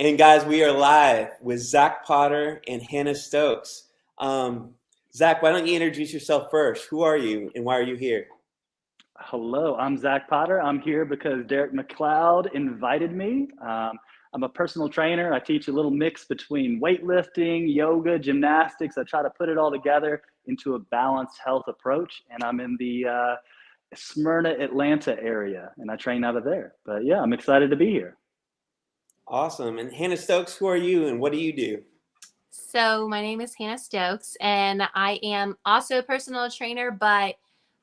And guys, we are live with Zach Potter and Hannah Stokes. Zach, why don't you introduce yourself first? Who are you and why are you here? Hello, I'm Zach Potter. I'm here because Derek McCloud invited me. I'm a personal trainer. I teach a little mix between weightlifting, yoga, gymnastics. I try to put it all together into a balanced health approach. And I'm in the Smyrna, Atlanta area, and I train out of there. But yeah, I'm excited to be here. Awesome. And Hannah Stokes, who are you and what do you do? So my name is Hannah Stokes, and I am also a personal trainer, but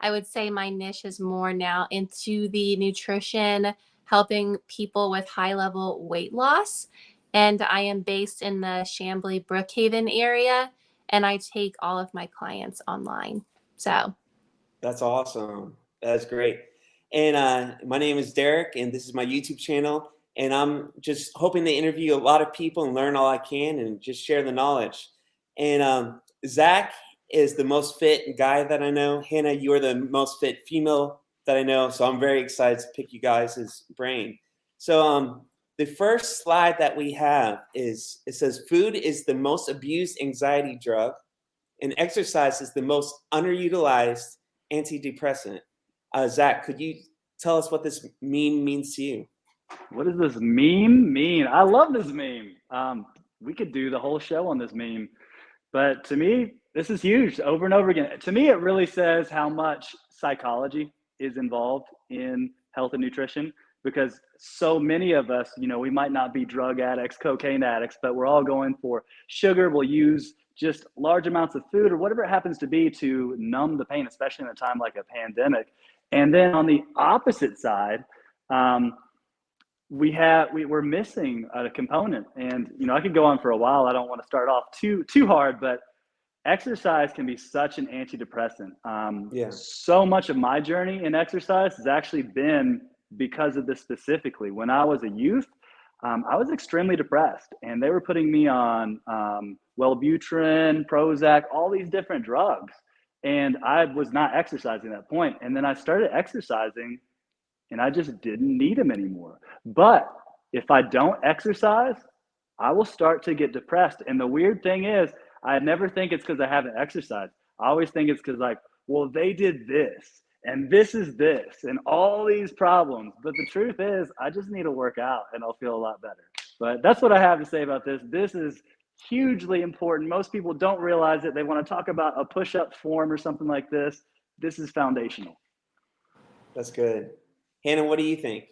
I would say my niche is more now into the nutrition, helping people with high level weight loss. And I am based in the Chambly Brookhaven area, and I take all of my clients online. So That's awesome. That's great. And my name is Derek, and this is my YouTube channel. And I'm just hoping to interview a lot of people and learn all I can and just share the knowledge. And Zach is the most fit guy that I know. Hannah, you are the most fit female that I know. So I'm very excited to pick you guys' brain. So the first slide that we have is it says food is the most abused anxiety drug, and exercise is the most underutilized antidepressant. Zach, could you tell us what this meme means to you? What does this meme mean? I love this meme. We could do the whole show on this meme. But to me, this is huge over and over again. To me, it really says how much psychology is involved in health and nutrition because so many of us, we might not be drug addicts, cocaine addicts, but we're all going for sugar. We'll use just large amounts of food or whatever it happens to be to numb the pain, especially in a time like a pandemic. And then on the opposite side, we're missing a component, and I could go on for a while. I don't want to start off too hard, but exercise can be such an antidepressant. Yeah. So much of my journey in exercise has actually been because of this specifically. When I was a youth, I was extremely depressed, and they were putting me on Wellbutrin, Prozac, all these different drugs, and I was not exercising at that point. And then I started exercising and I just didn't need them anymore. But if I don't exercise, I will start to get depressed. And the weird thing is, I never think it's because I haven't exercised. I always think it's because, like, well, they did this, and this is this, and all these problems. But the truth is, I just need to work out, and I'll feel a lot better. But that's what I have to say about this. This is hugely important. Most people don't realize it. They want to talk about a push-up form or something like this. This is foundational. That's good. Hannah, what do you think?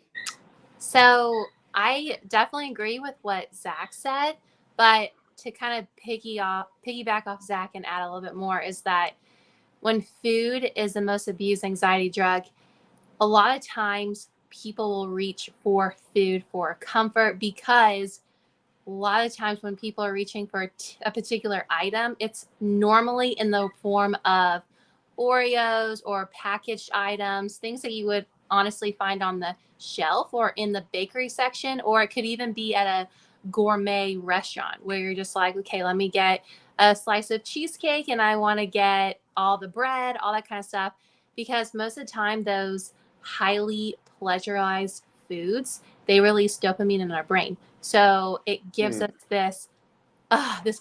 So I definitely agree with what Zach said, but to kind of piggyback off Zach and add a little bit more is that when food is the most abused anxiety drug, a lot of times people will reach for food for comfort because a lot of times when people are reaching for a particular item, it's normally in the form of Oreos or packaged items, things that you would honestly find on the shelf or in the bakery section, or it could even be at a gourmet restaurant where you're just like, okay, let me get a slice of cheesecake and I want to get all the bread, all that kind of stuff. Because most of the time, those highly pleasurized foods, they release dopamine in our brain. So it gives us this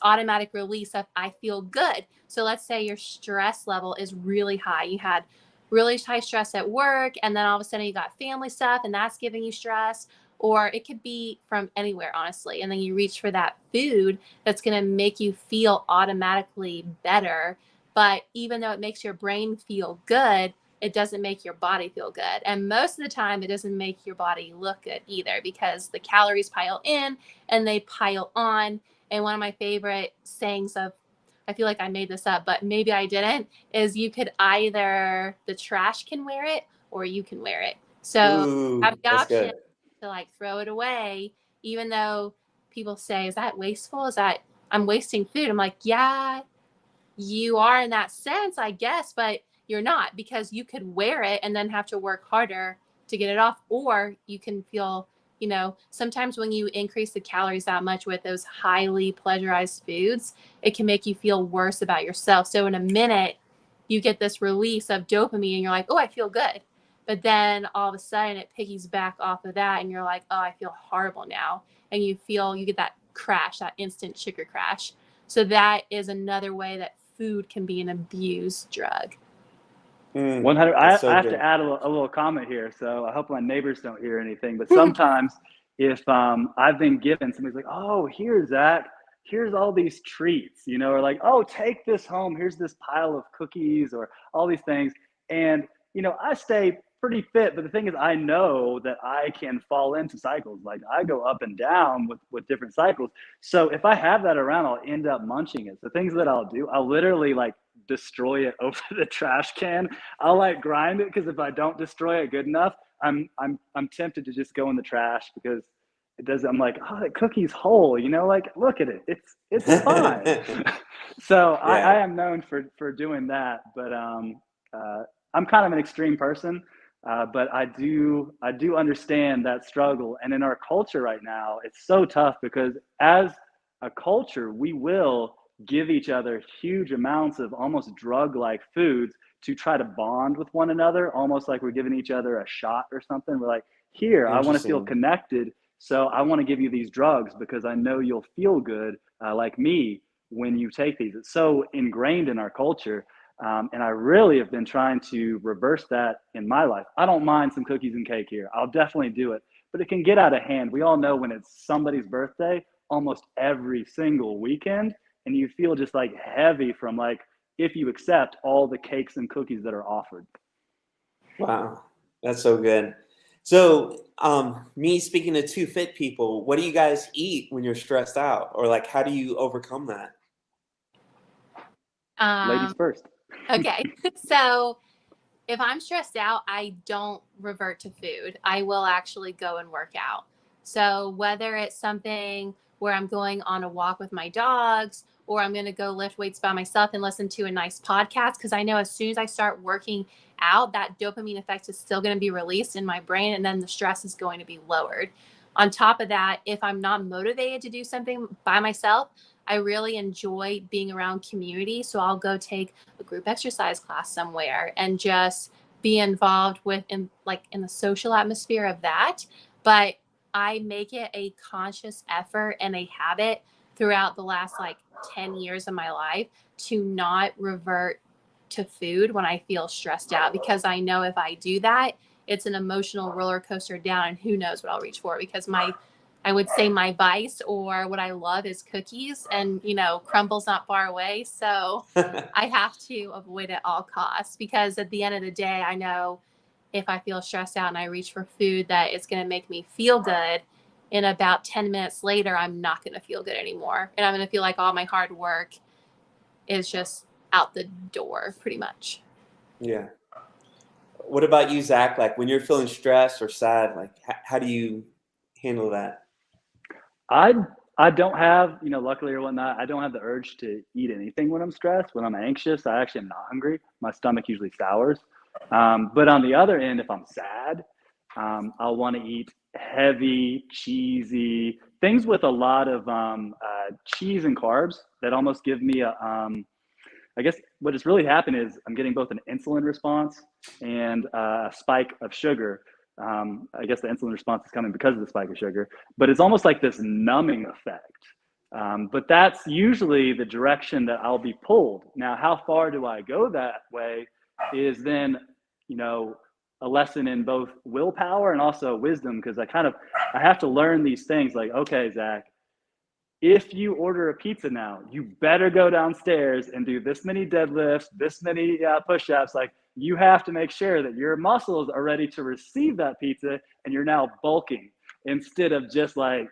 automatic release of I feel good. So let's say your stress level is really high. You had really high stress at work, and then all of a sudden you got family stuff, and that's giving you stress. Or it could be from anywhere, honestly. And then you reach for that food that's going to make you feel automatically better. But even though it makes your brain feel good, it doesn't make your body feel good. And most of the time, it doesn't make your body look good either because the calories pile in and they pile on. And one of my favorite sayings of, I feel like I made this up, but maybe I didn't, is you could either, the trash can wear it or you can wear it. So have the That's option good. to like throw it away, even though people say, is that wasteful? Is that I'm wasting food? I'm like, yeah, you are in that sense, I guess, but you're not because you could wear it and then have to work harder to get it off. Or you can feel, sometimes when you increase the calories that much with those highly pleasurized foods, it can make you feel worse about yourself. So in a minute, you get this release of dopamine and you're like, oh, I feel good. But then all of a sudden it piggies back off of that and you're like, oh, I feel horrible now. And you get that crash, that instant sugar crash. So that is another way that food can be an abused drug. 100. That's I so have to good. add a little comment here, so I hope my neighbors don't hear anything. But sometimes, if I've been given, somebody's like, "Oh, here, Zach, here's all these treats," or like, "Oh, take this home. Here's this pile of cookies," or all these things. And I stay pretty fit, but the thing is, I know that I can fall into cycles. Like I go up and down with different cycles. So if I have that around, I'll end up munching it. The things that I'll do, I'll literally like destroy it over the trash can. I'll like grind it because if I don't destroy it good enough, I'm tempted to just go in the trash because it does. I'm like, oh, that cookie's whole. Like look at it. It's fine. So I Yeah. am known for doing that, but I'm kind of an extreme person. But I do understand that struggle, and in our culture right now, it's so tough because as a culture, we will give each other huge amounts of almost drug-like foods to try to bond with one another, almost like we're giving each other a shot or something. We're like, here, I want to feel Interesting. connected, so I want to give you these drugs because I know you'll feel good, like me, when you take these. It's so ingrained in our culture. And I really have been trying to reverse that in my life. I don't mind some cookies and cake here. I'll definitely do it, but it can get out of hand. We all know when it's somebody's birthday almost every single weekend, and you feel just like heavy from like if you accept all the cakes and cookies that are offered. Wow. That's so good. So, me speaking to two fit people, what do you guys eat when you're stressed out? Or like, how do you overcome that? Ladies Um, first. okay. So if I'm stressed out, I don't revert to food. I will actually go and work out. So whether it's something where I'm going on a walk with my dogs or I'm going to go lift weights by myself and listen to a nice podcast, because I know as soon as I start working out, that dopamine effect is still going to be released in my brain and then the stress is going to be lowered. On top of that, if I'm not motivated to do something by myself, I really enjoy being around community. So I'll go take a group exercise class somewhere and just be involved with in the social atmosphere of that. But I make it a conscious effort and a habit throughout the last like 10 years of my life to not revert to food when I feel stressed out, because I know if I do that, it's an emotional roller coaster down and who knows what I'll reach for, because I would say my vice or what I love is cookies, and crumble's not far away. So I have to avoid at all costs, because at the end of the day, I know if I feel stressed out and I reach for food, that it's going to make me feel good. And about 10 minutes later, I'm not going to feel good anymore. And I'm going to feel like all my hard work is just out the door pretty much. Yeah. What about you, Zach? Like when you're feeling stressed or sad, like how do you handle that? I I don't have, luckily or whatnot, I don't have the urge to eat anything when I'm stressed. When I'm anxious, I actually am not hungry. My stomach usually sours. But on the other end, if I'm sad, I'll want to eat heavy, cheesy things with a lot of cheese and carbs that almost give me I guess what has really happened is I'm getting both an insulin response and a spike of sugar. I guess the insulin response is coming because of the spike of sugar, but it's almost like this numbing effect. But that's usually the direction that I'll be pulled. Now, how far do I go that way is then, you know, a lesson in both willpower and also wisdom, because I have to learn these things like, okay, Zach, if you order a pizza now, you better go downstairs and do this many deadlifts, this many push-ups. Like you have to make sure that your muscles are ready to receive that pizza, and you're now bulking instead of just like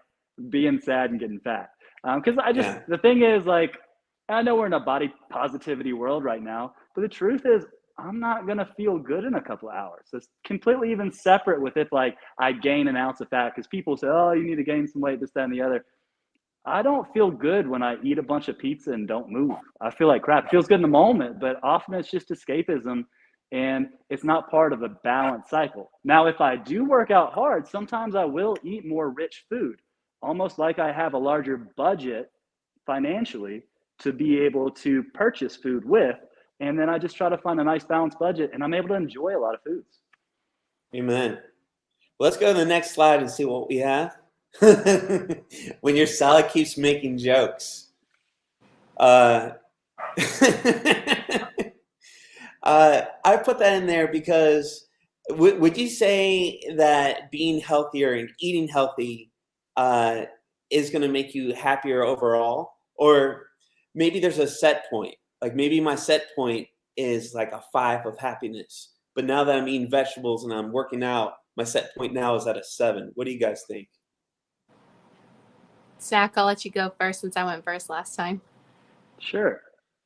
being sad and getting fat. Because Yeah. the thing is like, I know we're in a body positivity world right now, but the truth is I'm not gonna feel good in a couple of hours. So it's completely even separate with if like I gain an ounce of fat, because people say, oh, you need to gain some weight, this, that, and the other. I don't feel good when I eat a bunch of pizza and don't move. I feel like crap. It feels good in the moment, but often it's just escapism and it's not part of a balanced cycle. Now, if I do work out hard, sometimes I will eat more rich food, almost like I have a larger budget financially to be able to purchase food with. And then I just try to find a nice balanced budget and I'm able to enjoy a lot of foods. Amen. Well, let's go to the next slide and see what we have. When your salad keeps making jokes. I put that in there because would you say that being healthier and eating healthy is going to make you happier overall? Or maybe there's a set point. Like maybe my set point is like a 5 of happiness. But now that I'm eating vegetables and I'm working out, my set point now is at a 7. What do you guys think? Zach, I'll let you go first since I went first last time. Sure.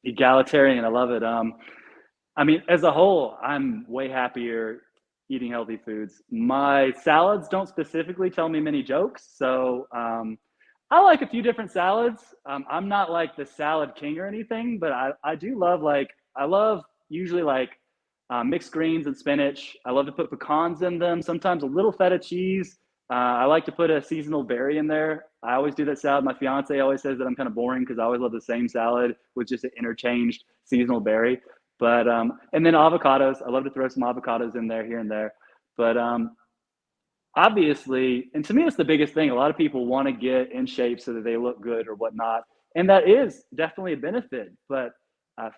Egalitarian. I love it. I mean, as a whole, I'm way happier eating healthy foods. My salads don't specifically tell me many jokes. So I like a few different salads. I'm not like the salad king or anything, but I do love I love usually mixed greens and spinach. I love to put pecans in them, sometimes a little feta cheese. I like to put a seasonal berry in there. I always do that salad. My fiance always says that I'm kind of boring because I always love the same salad with just an interchanged seasonal berry. But and then avocados. I love to throw some avocados in there here and there. But obviously, and to me, it's the biggest thing. A lot of people want to get in shape so that they look good or whatnot, and that is definitely a benefit. But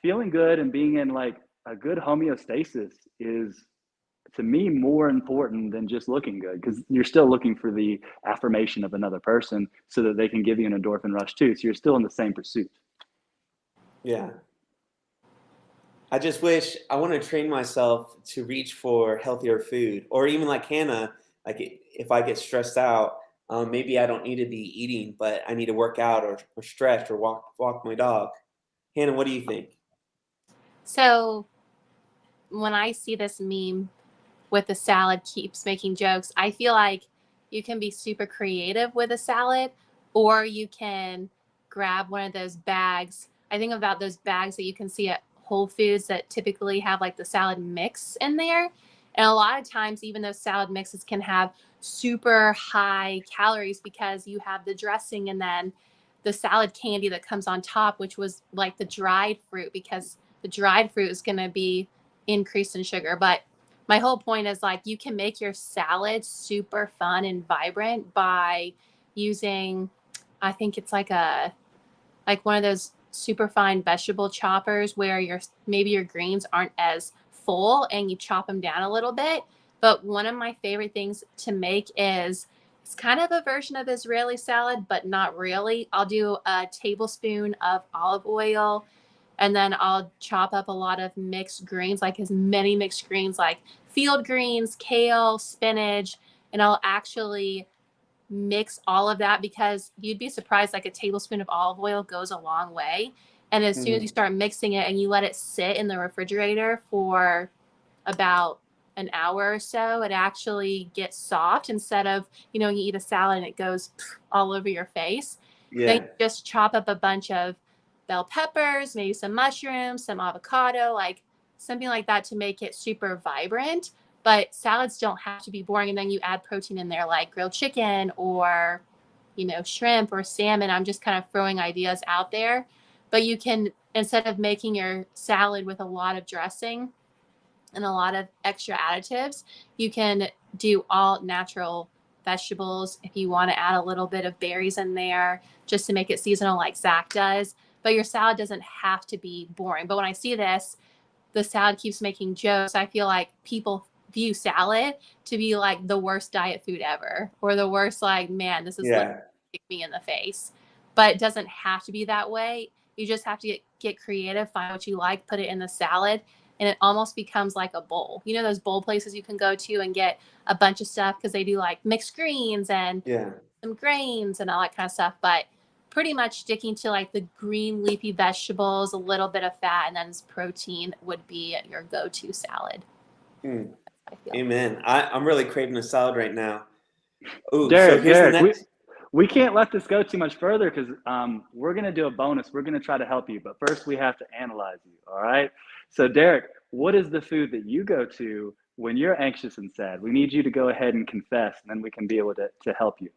feeling good and being in like a good homeostasis is, to me, more important than just looking good, because you're still looking for the affirmation of another person so that they can give you an endorphin rush too. So you're still in the same pursuit. Yeah. I just wish I want to train myself to reach for healthier food, or even like Hannah, like if I get stressed out, maybe I don't need to be eating, but I need to work out or stretch or walk my dog. Hannah, what do you think? So when I see this meme with the salad keeps making jokes, I feel like you can be super creative with a salad, or you can grab one of those bags. I think about those bags that you can see at Whole Foods that typically have like the salad mix in there. And a lot of times, even those salad mixes can have super high calories because you have the dressing and then the salad candy that comes on top, which was like the dried fruit, because the dried fruit is going to be increased in sugar. But my whole point is like you can make your salad super fun and vibrant by using, I think it's like one of those super fine vegetable choppers where maybe your greens aren't as full and you chop them down a little bit. But one of my favorite things to make is, it's kind of a version of Israeli salad, but not really. I'll do a tablespoon of olive oil, and then I'll chop up a lot of mixed greens, like as many mixed greens, like field greens, kale, spinach, and I'll actually mix all of that, because you'd be surprised, like a tablespoon of olive oil goes a long way. And as soon as you start mixing it and you let it sit in the refrigerator for about an hour or so, it actually gets soft, instead of, you eat a salad and it goes all over your face. Yeah. Then you just chop up a bunch of bell peppers, maybe some mushrooms, some avocado, like something like that, to make it super vibrant. But salads don't have to be boring. And then you add protein in there, like grilled chicken or, shrimp or salmon. I'm just kind of throwing ideas out there. But you can, instead of making your salad with a lot of dressing and a lot of extra additives, you can do all natural vegetables. If you want to add a little bit of berries in there just to make it seasonal, like Zach does. But your salad doesn't have to be boring. But when I see this, the salad keeps making jokes, I feel like people view salad to be like the worst diet food ever, or the worst, like, man, this is literally kick me in the face. But it doesn't have to be that way. You just have to get creative, find what you like, put it in the salad, and it almost becomes like a bowl. Those bowl places you can go to and get a bunch of stuff, because they do like mixed greens and some grains and all that kind of stuff. But pretty much sticking to like the green leafy vegetables, a little bit of fat, and then protein would be your go-to salad. Amen. I'm really craving a salad right now. Ooh, Derek, so here's the next. We can't let this go too much further, because we're going to do a bonus. We're going to try to help you. But first, we have to analyze you. All right. So, Derek, what is the food that you go to when you're anxious and sad? We need you to go ahead and confess, and then we can be able to help you.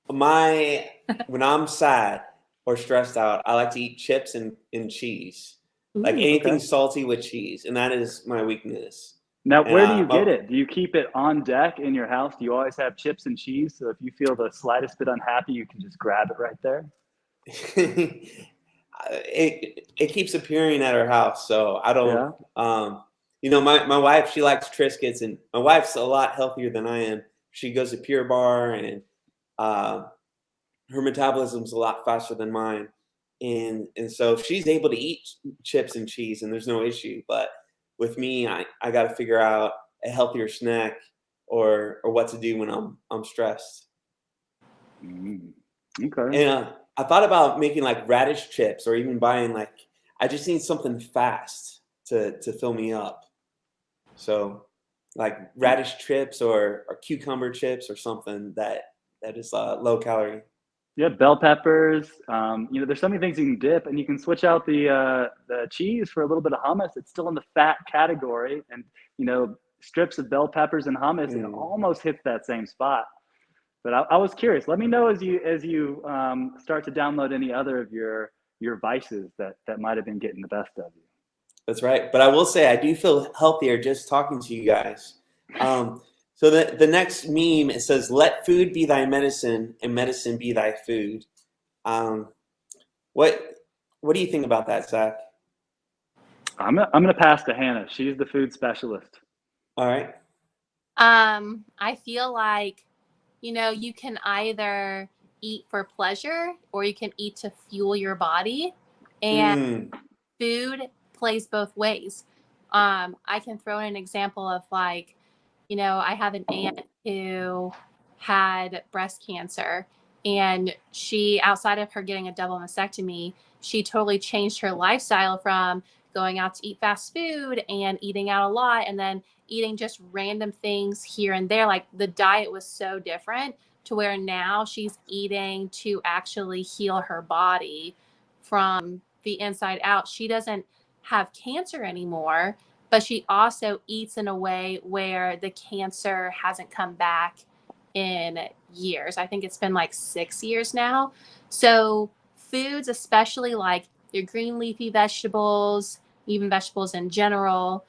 When I'm sad or stressed out, I like to eat chips and cheese. Like anything salty with cheese. And that is my weakness. Now, And where do you get it? Do you keep it on deck in your house? Do you always have chips and cheese? So if you feel the slightest bit unhappy, you can just grab it right there? it keeps appearing at our house, so I don't. Yeah. My wife, she likes Triscuits, and my wife's a lot healthier than I am. She goes to Pure Bar, and uh, her metabolism's a lot faster than mine, and so she's able to eat chips and cheese, and there's no issue. But with me, I got to figure out a healthier snack or what to do when I'm stressed. Okay. And I thought about making like radish chips, or even buying like, I just need something fast to fill me up. So like radish chips or cucumber chips or something that is low calorie. Yeah, bell peppers. There's so many things you can dip, and you can switch out the cheese for a little bit of hummus. It's still in the fat category, and strips of bell peppers and hummus, it almost hits that same spot. But I was curious. Let me know as you start to download any other of your vices that might have been getting the best of you. That's right. But I will say I do feel healthier just talking to you guys. So the next meme, it says, "Let food be thy medicine, and medicine be thy food." What do you think about that, Zach? I'm gonna pass to Hannah. She's the food specialist. All right. I feel like, you can either eat for pleasure or you can eat to fuel your body. And food plays both ways. I can throw in an example of like, I have an aunt who had breast cancer, and she, outside of her getting a double mastectomy, she totally changed her lifestyle from going out to eat fast food and eating out a lot and then eating just random things here and there. Like the diet was so different to where now she's eating to actually heal her body from the inside out. She doesn't have cancer anymore, but she also eats in a way where the cancer hasn't come back in years. I think it's been like 6 years now. So foods, especially like your green leafy vegetables, even vegetables in general,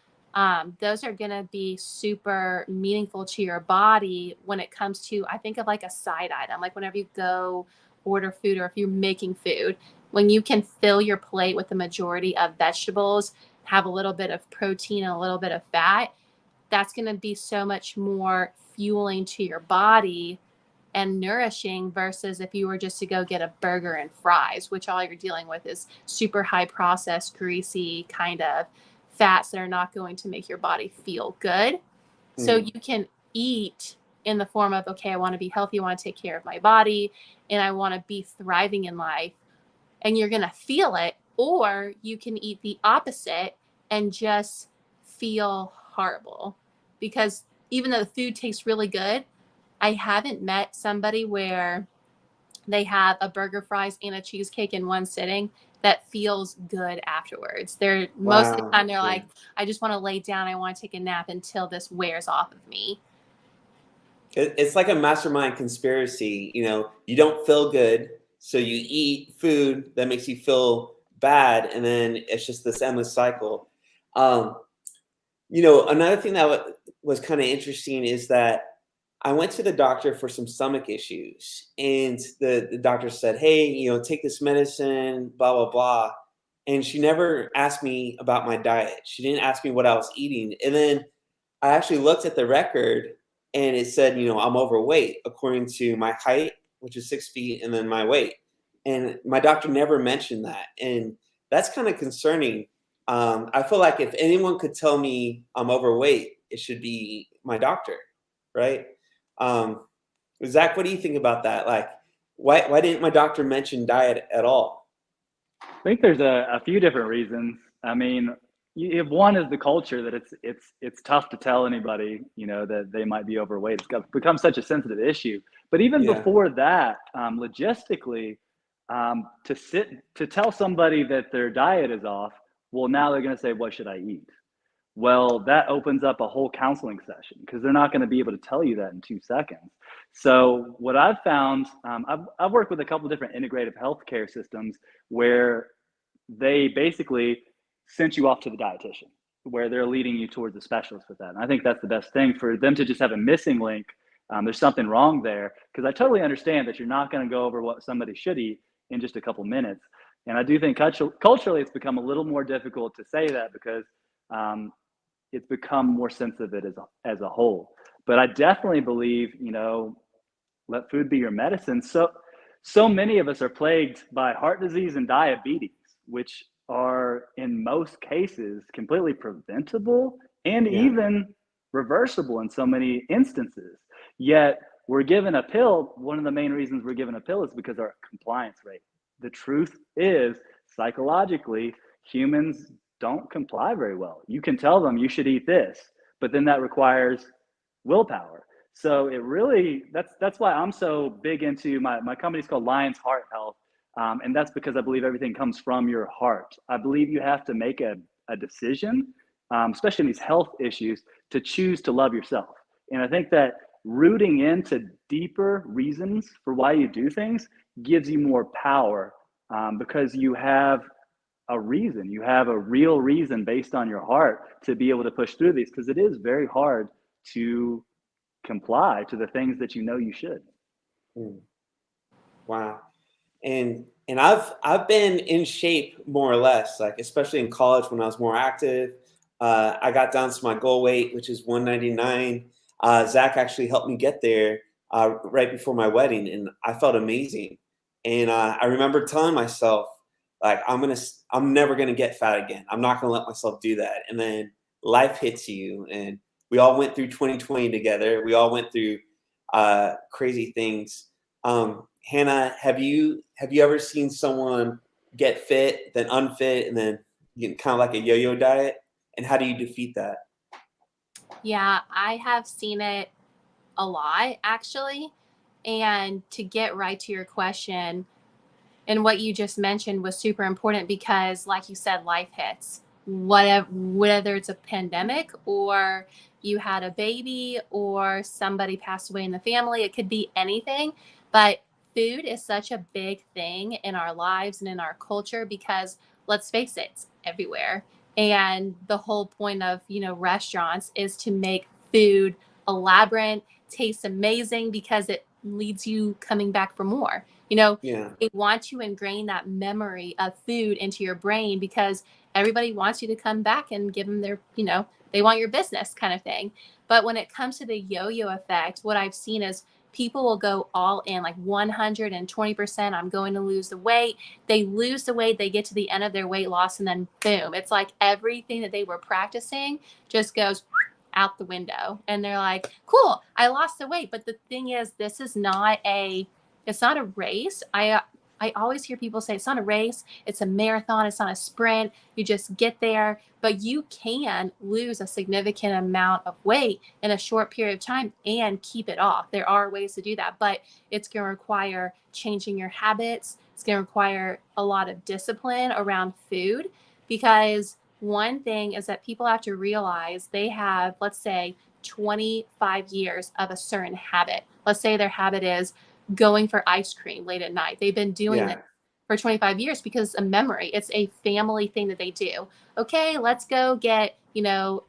those are going to be super meaningful to your body when it comes to, I think of like a side item, like whenever you go order food or if you're making food, when you can fill your plate with the majority of vegetables, have a little bit of protein and a little bit of fat, that's going to be so much more fueling to your body and nourishing versus if you were just to go get a burger and fries, which all you're dealing with is super high processed, greasy kind of fats that are not going to make your body feel good. So you can eat in the form of, okay, I want to be healthy, I want to take care of my body, and I want to be thriving in life. And you're going to feel it. Or you can eat the opposite and just feel horrible. Because even though the food tastes really good, I haven't met somebody where they have a burger, fries, and a cheesecake in one sitting that feels good afterwards. They're most of the time they're like, I just want to lay down, I want to take a nap until this wears off of me. It's like a mastermind conspiracy. You don't feel good, so you eat food that makes you feel bad, and then it's just this endless cycle. Another thing that was kind of interesting is that I went to the doctor for some stomach issues, and the doctor said, "Hey, take this medicine, blah blah blah," and she never asked me about my diet. She didn't ask me what I was eating, and then I actually looked at the record, and it said, I'm overweight according to my height, which is 6 feet, and then my weight. And my doctor never mentioned that. And that's kind of concerning. I feel like if anyone could tell me I'm overweight, it should be my doctor, right? Zach, what do you think about that? Like, why didn't my doctor mention diet at all? I think there's a few different reasons. I mean, one is the culture that it's tough to tell anybody, that they might be overweight. It's become such a sensitive issue. But even before that, logistically, to tell somebody that their diet is off, well, now they're going to say, what should I eat? Well, that opens up a whole counseling session because they're not going to be able to tell you that in 2 seconds. So what I've found, I've worked with a couple of different integrative healthcare systems where they basically sent you off to the dietitian, where they're leading you towards a specialist with that. And I think that's the best thing for them to just have a missing link. There's something wrong there, because I totally understand that you're not going to go over what somebody should eat in just a couple minutes. And I do think culturally it's become a little more difficult to say that, because it's become more sensitive as a whole. But I definitely believe, let food be your medicine. So many of us are plagued by heart disease and diabetes, which are in most cases completely preventable and even reversible in so many instances. Yet we're given a pill. One of the main reasons we're given a pill is because our compliance rate. The truth is, psychologically, humans don't comply very well. You can tell them you should eat this, but then that requires willpower. So it really, that's why I'm so big into my company's called Lion's Heart Health. And that's because I believe everything comes from your heart. I believe you have to make a decision, especially in these health issues, to choose to love yourself. And I think that rooting into deeper reasons for why you do things gives you more power, because you have a reason. You have a real reason based on your heart to be able to push through these, because it is very hard to comply to the things that you should. Wow. And I've been in shape more or less, like especially in college when I was more active. I got down to my goal weight, which is 199. Zach actually helped me get there right before my wedding, and I felt amazing. And I remember telling myself, like, I'm never gonna get fat again. I'm not gonna let myself do that. And then life hits you, and we all went through 2020 together. We all went through crazy things. Hannah, have you ever seen someone get fit, then unfit, and then kind of like a yo-yo diet? And how do you defeat that? Yeah, I have seen it a lot, actually. And to get right to your question, and what you just mentioned was super important, because like you said, life hits. Whether it's a pandemic, or you had a baby, or somebody passed away in the family, it could be anything. But food is such a big thing in our lives and in our culture, because let's face it, it's everywhere. And the whole point of, restaurants is to make food elaborate, taste amazing, because it leads you coming back for more. Yeah. They want to ingrain that memory of food into your brain, because everybody wants you to come back and give them their, they want your business kind of thing. But when it comes to the yo-yo effect, what I've seen is people will go all in, like 120%. I'm going to lose the weight. They lose the weight, they get to the end of their weight loss, and then boom, it's like everything that they were practicing just goes out the window. And they're like, cool, I lost the weight. But the thing is, it's not a race. I always hear people say it's not a race, it's a marathon, it's not a sprint. You just get there, but you can lose a significant amount of weight in a short period of time and keep it off. There are ways to do that, but it's going to require changing your habits. It's going to require a lot of discipline around food, because one thing is that people have to realize they have, let's say, 25 years of a certain habit. Let's say their habit is going for ice cream late at night. They've been doing this for 25 years because it's a memory. It's a family thing that they do. Okay, let's go get,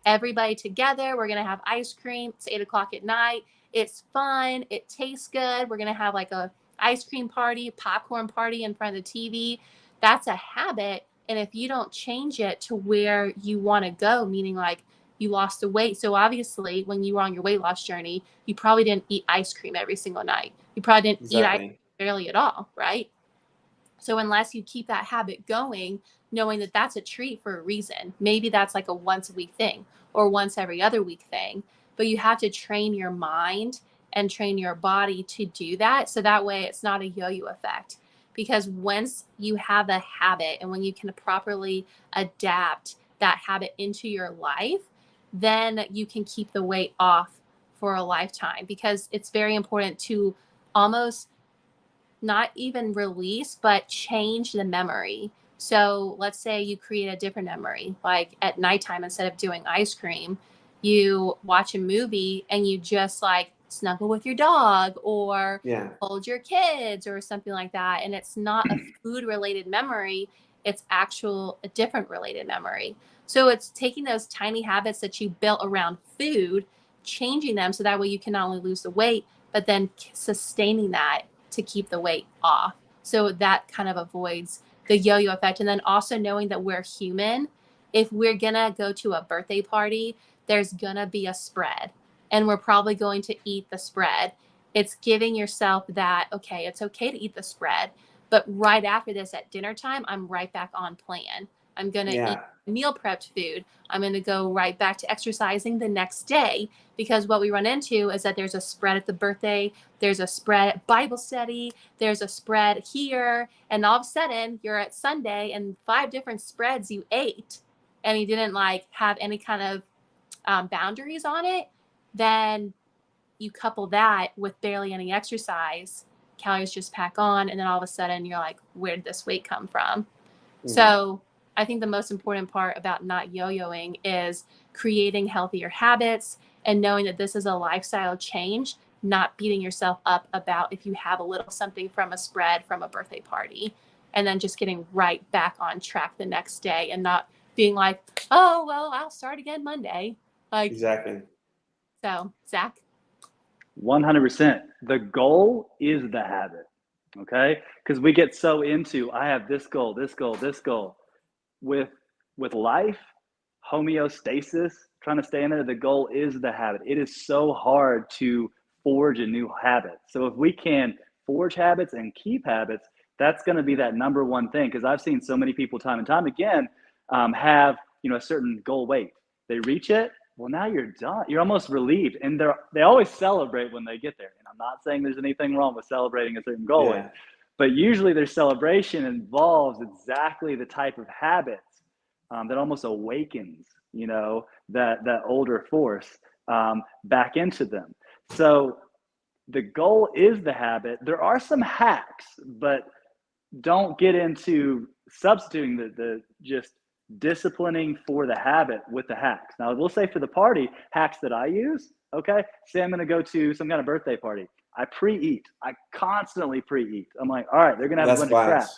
everybody together. We're going to have ice cream. It's 8:00 at night. It's fun. It tastes good. We're going to have like a ice cream party, popcorn party in front of the TV. That's a habit. And if you don't change it to where you want to go, meaning like you lost the weight. So obviously when you were on your weight loss journey, you probably didn't eat ice cream every single night. You probably didn't eat ice cream barely at all, right? So unless you keep that habit going, knowing that that's a treat for a reason, maybe that's like a once a week thing or once every other week thing, but you have to train your mind and train your body to do that. So that way it's not a yo-yo effect. Because once you have a habit and when you can properly adapt that habit into your life, then you can keep the weight off for a lifetime, because it's very important to almost not even release, but change the memory. So let's say you create a different memory, like at nighttime, instead of doing ice cream, you watch a movie and you just like snuggle with your dog or hold your kids or something like that. And it's not a food related memory. it's actual a different related memory. So it's taking those tiny habits that you built around food, changing them so that way you can not only lose the weight, but then sustaining that to keep the weight off. So that kind of avoids the yo-yo effect. And then also knowing that we're human. If we're gonna go to a birthday party, there's gonna be a spread and we're probably going to eat the spread. It's giving yourself that, okay, it's okay to eat the spread, but right after this at dinner time, I'm right back on plan. I'm going to eat meal prepped food. I'm going to go right back to exercising the next day, because what we run into is that there's a spread at the birthday, there's a spread at Bible study, there's a spread here, and all of a sudden you're at Sunday and 5 different spreads you ate and you didn't like have any kind of boundaries on it. Then you couple that with barely any exercise, calories just pack on, and then all of a sudden you're like, where did this weight come from? So I think the most important part about not yo-yoing is creating healthier habits and knowing that this is a lifestyle change, not beating yourself up about if you have a little something from a spread from a birthday party, and then just getting right back on track the next day and not being like, oh, well, I'll start again Monday. Like, Exactly. So, Zach? 100%. The goal is the habit, okay? Because we get so into, I have this goal, this goal, this goal. With life, homeostasis, trying to stay in there, the goal is the habit. It is so hard to forge a new habit. So if we can forge habits and keep habits, that's going to be that number one thing. Because I've seen so many people time and time again have a certain goal weight. They reach it. Well, now you're done. You're almost relieved. And they always celebrate when they get there. And I'm not saying there's anything wrong with celebrating a certain goal weight, but usually their celebration involves exactly the type of habits that almost awakens, that older force back into them. So the goal is the habit. There are some hacks, but don't get into substituting the just disciplining for the habit with the hacks. Now, we'll say for the party, hacks that I use, okay? Say I'm going to go to some kind of birthday party. I pre-eat. I constantly pre-eat. I'm like, all right, they're going to have a bunch of crap.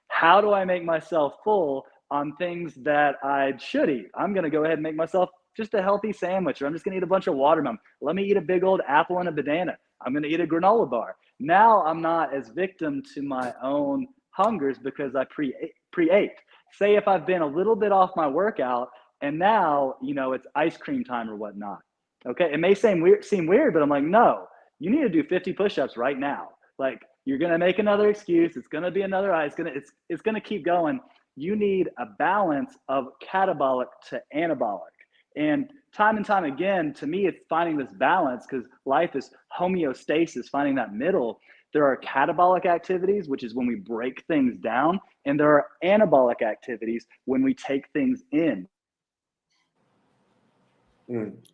How do I make myself full on things that I should eat? I'm going to go ahead and make myself just a healthy sandwich, or I'm just going to eat a bunch of watermelon. Let me eat a big old apple and a banana. I'm going to eat a granola bar. Now I'm not as victim to my own hungers because I pre-ate. Say if I've been a little bit off my workout and now, it's ice cream time or whatnot. Okay. It may seem weird, but I'm like, no, you need to do 50 push-ups right now. Like, you're going to make another excuse. It's going to be another, it's going to keep going. You need a balance of catabolic to anabolic. And time again, to me, it's finding this balance, because life is homeostasis, finding that middle. There are catabolic activities, which is when we break things down, and there are anabolic activities when we take things in.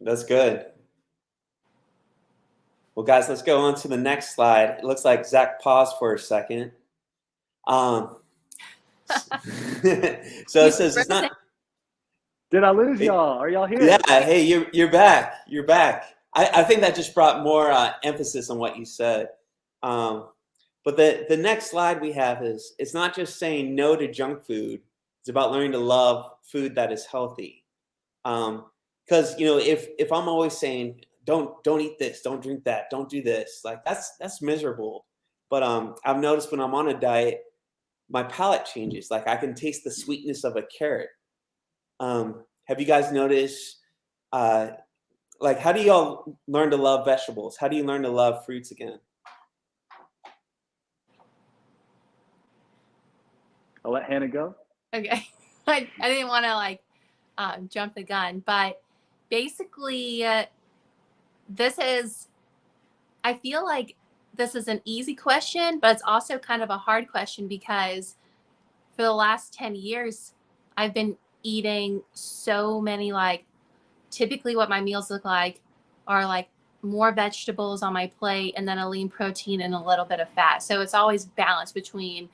That's good. Well, guys, let's go on to the next slide. It looks like Zach paused for a second. So it says it's not. Did I lose y'all? Are y'all here? Yeah. Hey, you're back. You're back. I think that just brought more emphasis on what you said. But the next slide we have is, it's not just saying no to junk food. It's about learning to love food that is healthy. Because if I'm always saying don't eat this, don't drink that, don't do this, like that's miserable. But I've noticed when I'm on a diet, my palate changes. Like, I can taste the sweetness of a carrot. Have you guys noticed? Like, how do y'all learn to love vegetables? How do you learn to love fruits again? I'll let Hannah go. Okay. I didn't want to jump the gun, but basically I feel like this is an easy question, but it's also kind of a hard question, because for the last 10 years, I've been eating so many, typically what my meals look like are more vegetables on my plate and then a lean protein and a little bit of fat. So it's always balanced between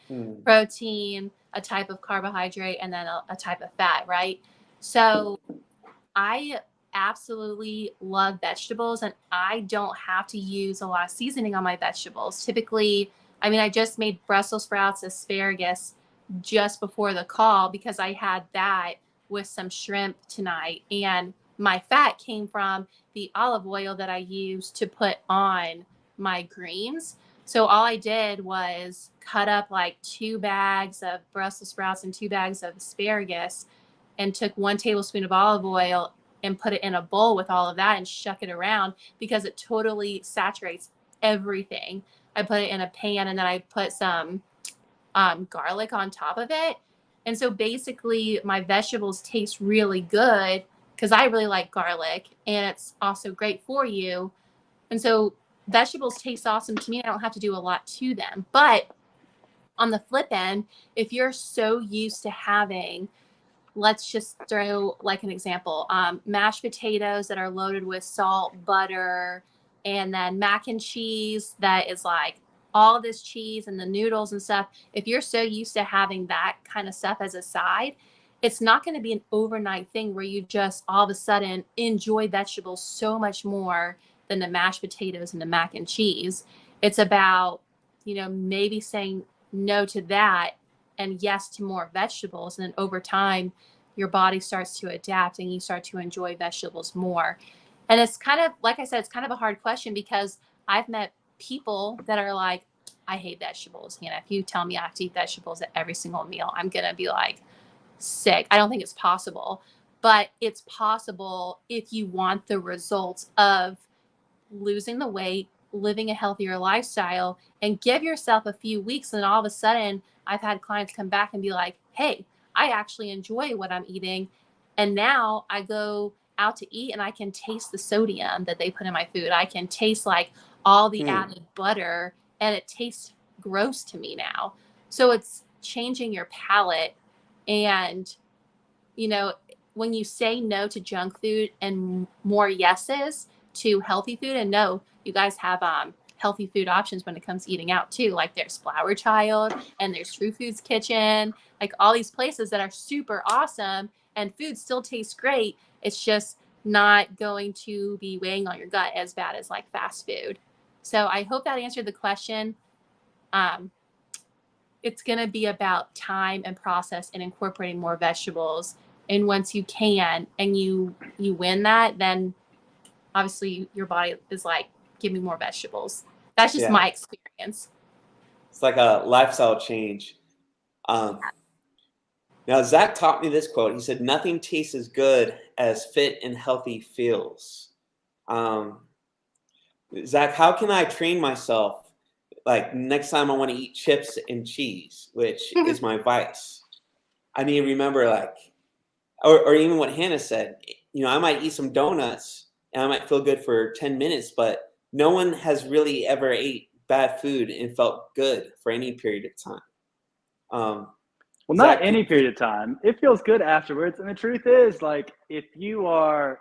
protein, a type of carbohydrate, and then a type of fat, right? So I absolutely love vegetables, and I don't have to use a lot of seasoning on my vegetables. Typically, I just made Brussels sprouts, asparagus, just before the call because I had that with some shrimp tonight. And my fat came from the olive oil that I used to put on my greens. So all I did was cut up like 2 bags of Brussels sprouts and 2 bags of asparagus and took 1 tablespoon of olive oil and put it in a bowl with all of that and shuck it around because it totally saturates everything. I put it in a pan and then I put some garlic on top of it. And so basically my vegetables taste really good because I really like garlic and it's also great for you. And so vegetables taste awesome to me. I don't have to do a lot to them. But on the flip end, if you're so used to having, let's just throw like an example, mashed potatoes that are loaded with salt, butter, and then mac and cheese that is like all this cheese and the noodles and stuff. If you're so used to having that kind of stuff as a side, it's not going to be an overnight thing where you just all of a sudden enjoy vegetables so much more than the mashed potatoes and the mac and cheese. It's about, maybe saying no to that and yes to more vegetables. And then over time, your body starts to adapt and you start to enjoy vegetables more. And it's kind of, like I said, it's kind of a hard question because I've met people that are like, I hate vegetables. If you tell me I have to eat vegetables at every single meal, I'm going to be like sick. I don't think it's possible, but it's possible if you want the results of losing the weight, living a healthier lifestyle, and give yourself a few weeks. And all of a sudden, I've had clients come back and be like, hey, I actually enjoy what I'm eating. And now I go out to eat and I can taste the sodium that they put in my food. I can taste like all the added butter and it tastes gross to me now. So it's changing your palate. And, when you say no to junk food and more yeses to healthy food, and no, you guys have healthy food options when it comes to eating out too. Like there's Flower Child and there's True Foods Kitchen, like all these places that are super awesome and food still tastes great. It's just not going to be weighing on your gut as bad as like fast food. So I hope that answered the question. It's going to be about time and process and incorporating more vegetables. And once you can and you win that, then obviously your body is like, give me more vegetables. That's just my experience. It's like a lifestyle change. Now, Zach taught me this quote. He said, nothing tastes as good as fit and healthy feels. Zach, how can I train myself? Like next time I want to eat chips and cheese, which is my vice. I need to remember or even what Hannah said, I might eat some donuts and I might feel good for 10 minutes, but no one has really ever ate bad food and felt good for any period of time. Well, not any period of time. It feels good afterwards. And the truth is, like, if you are,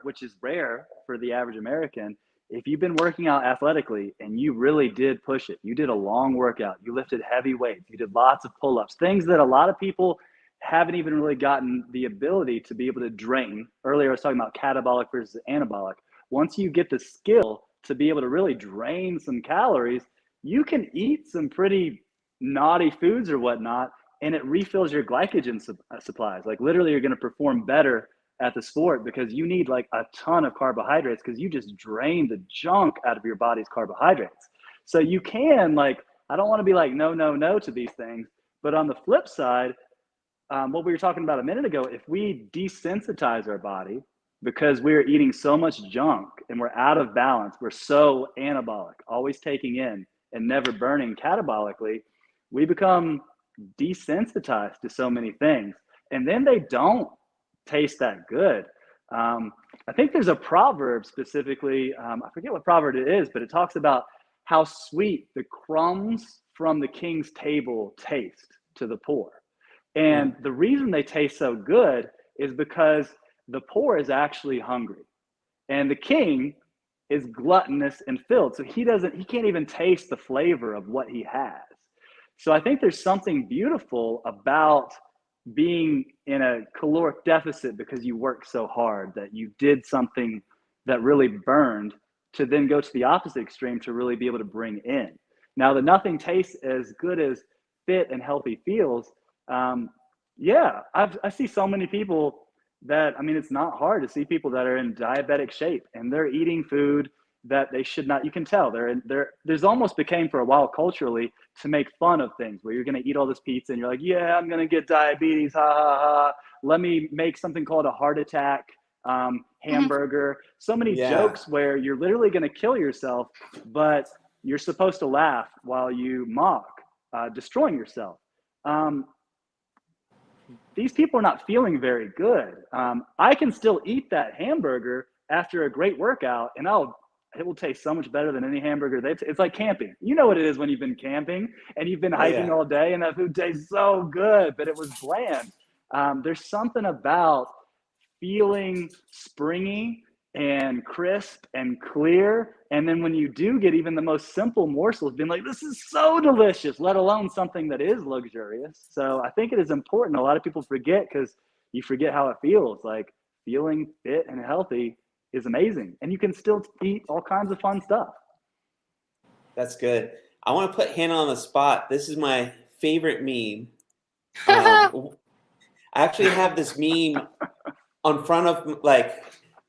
which is rare for the average American, if you've been working out athletically and you really did push it, you did a long workout, you lifted heavy weights, you did lots of pull-ups, things that a lot of people haven't even really gotten the ability to be able to drain. Earlier, I was talking about catabolic versus anabolic. Once you get the skill to be able to really drain some calories, you can eat some pretty naughty foods or whatnot, and it refills your glycogen supplies. Like literally, you're going to perform better at the sport because you need like a ton of carbohydrates because you just drain the junk out of your body's carbohydrates. So you can, like, I don't want to be like, no to these things. But on the flip side, what we were talking about a minute ago, if we desensitize our body because we're eating so much junk and we're out of balance, we're so anabolic, always taking in and never burning catabolically, we become desensitized to so many things. And then they don't taste that good. I think there's a proverb specifically, I forget what proverb it is, but it talks about how sweet the crumbs from the king's table taste to the poor. And the reason they taste so good is because the poor is actually hungry and the king is gluttonous and filled. So he can't even taste the flavor of what he has. So I think there's something beautiful about being in a caloric deficit because you worked so hard that you did something that really burned to then go to the opposite extreme to really be able to bring in. Now, the nothing tastes as good as fit and healthy feels, yeah, I see so many people that, I mean, it's not hard to see people that are in diabetic shape and they're eating food that they should not. You can tell there's almost became for a while culturally to make fun of things where you're going to eat all this pizza and you're like, yeah, I'm going to get diabetes. Ha ha ha. Let me make something called a heart attack hamburger. So many Yeah. jokes where you're literally going to kill yourself, but you're supposed to laugh while you mock, destroying yourself. These people are not feeling very good. I can still eat that hamburger after a great workout, and it will taste so much better than any hamburger it's like camping. You know what it is when you've been camping and you've been Oh, hiking yeah. all day and that food tastes so good, but it was bland. There's something about feeling springy and crisp and clear. And then when you do get even the most simple morsels, being like, this is so delicious, let alone something that is luxurious. So I think it is important. A lot of people forget because you forget how it feels. Like feeling fit and healthy is amazing. And you can still eat all kinds of fun stuff. That's good. I want to put Hannah on the spot. This is my favorite meme. I actually have this meme on front of, like,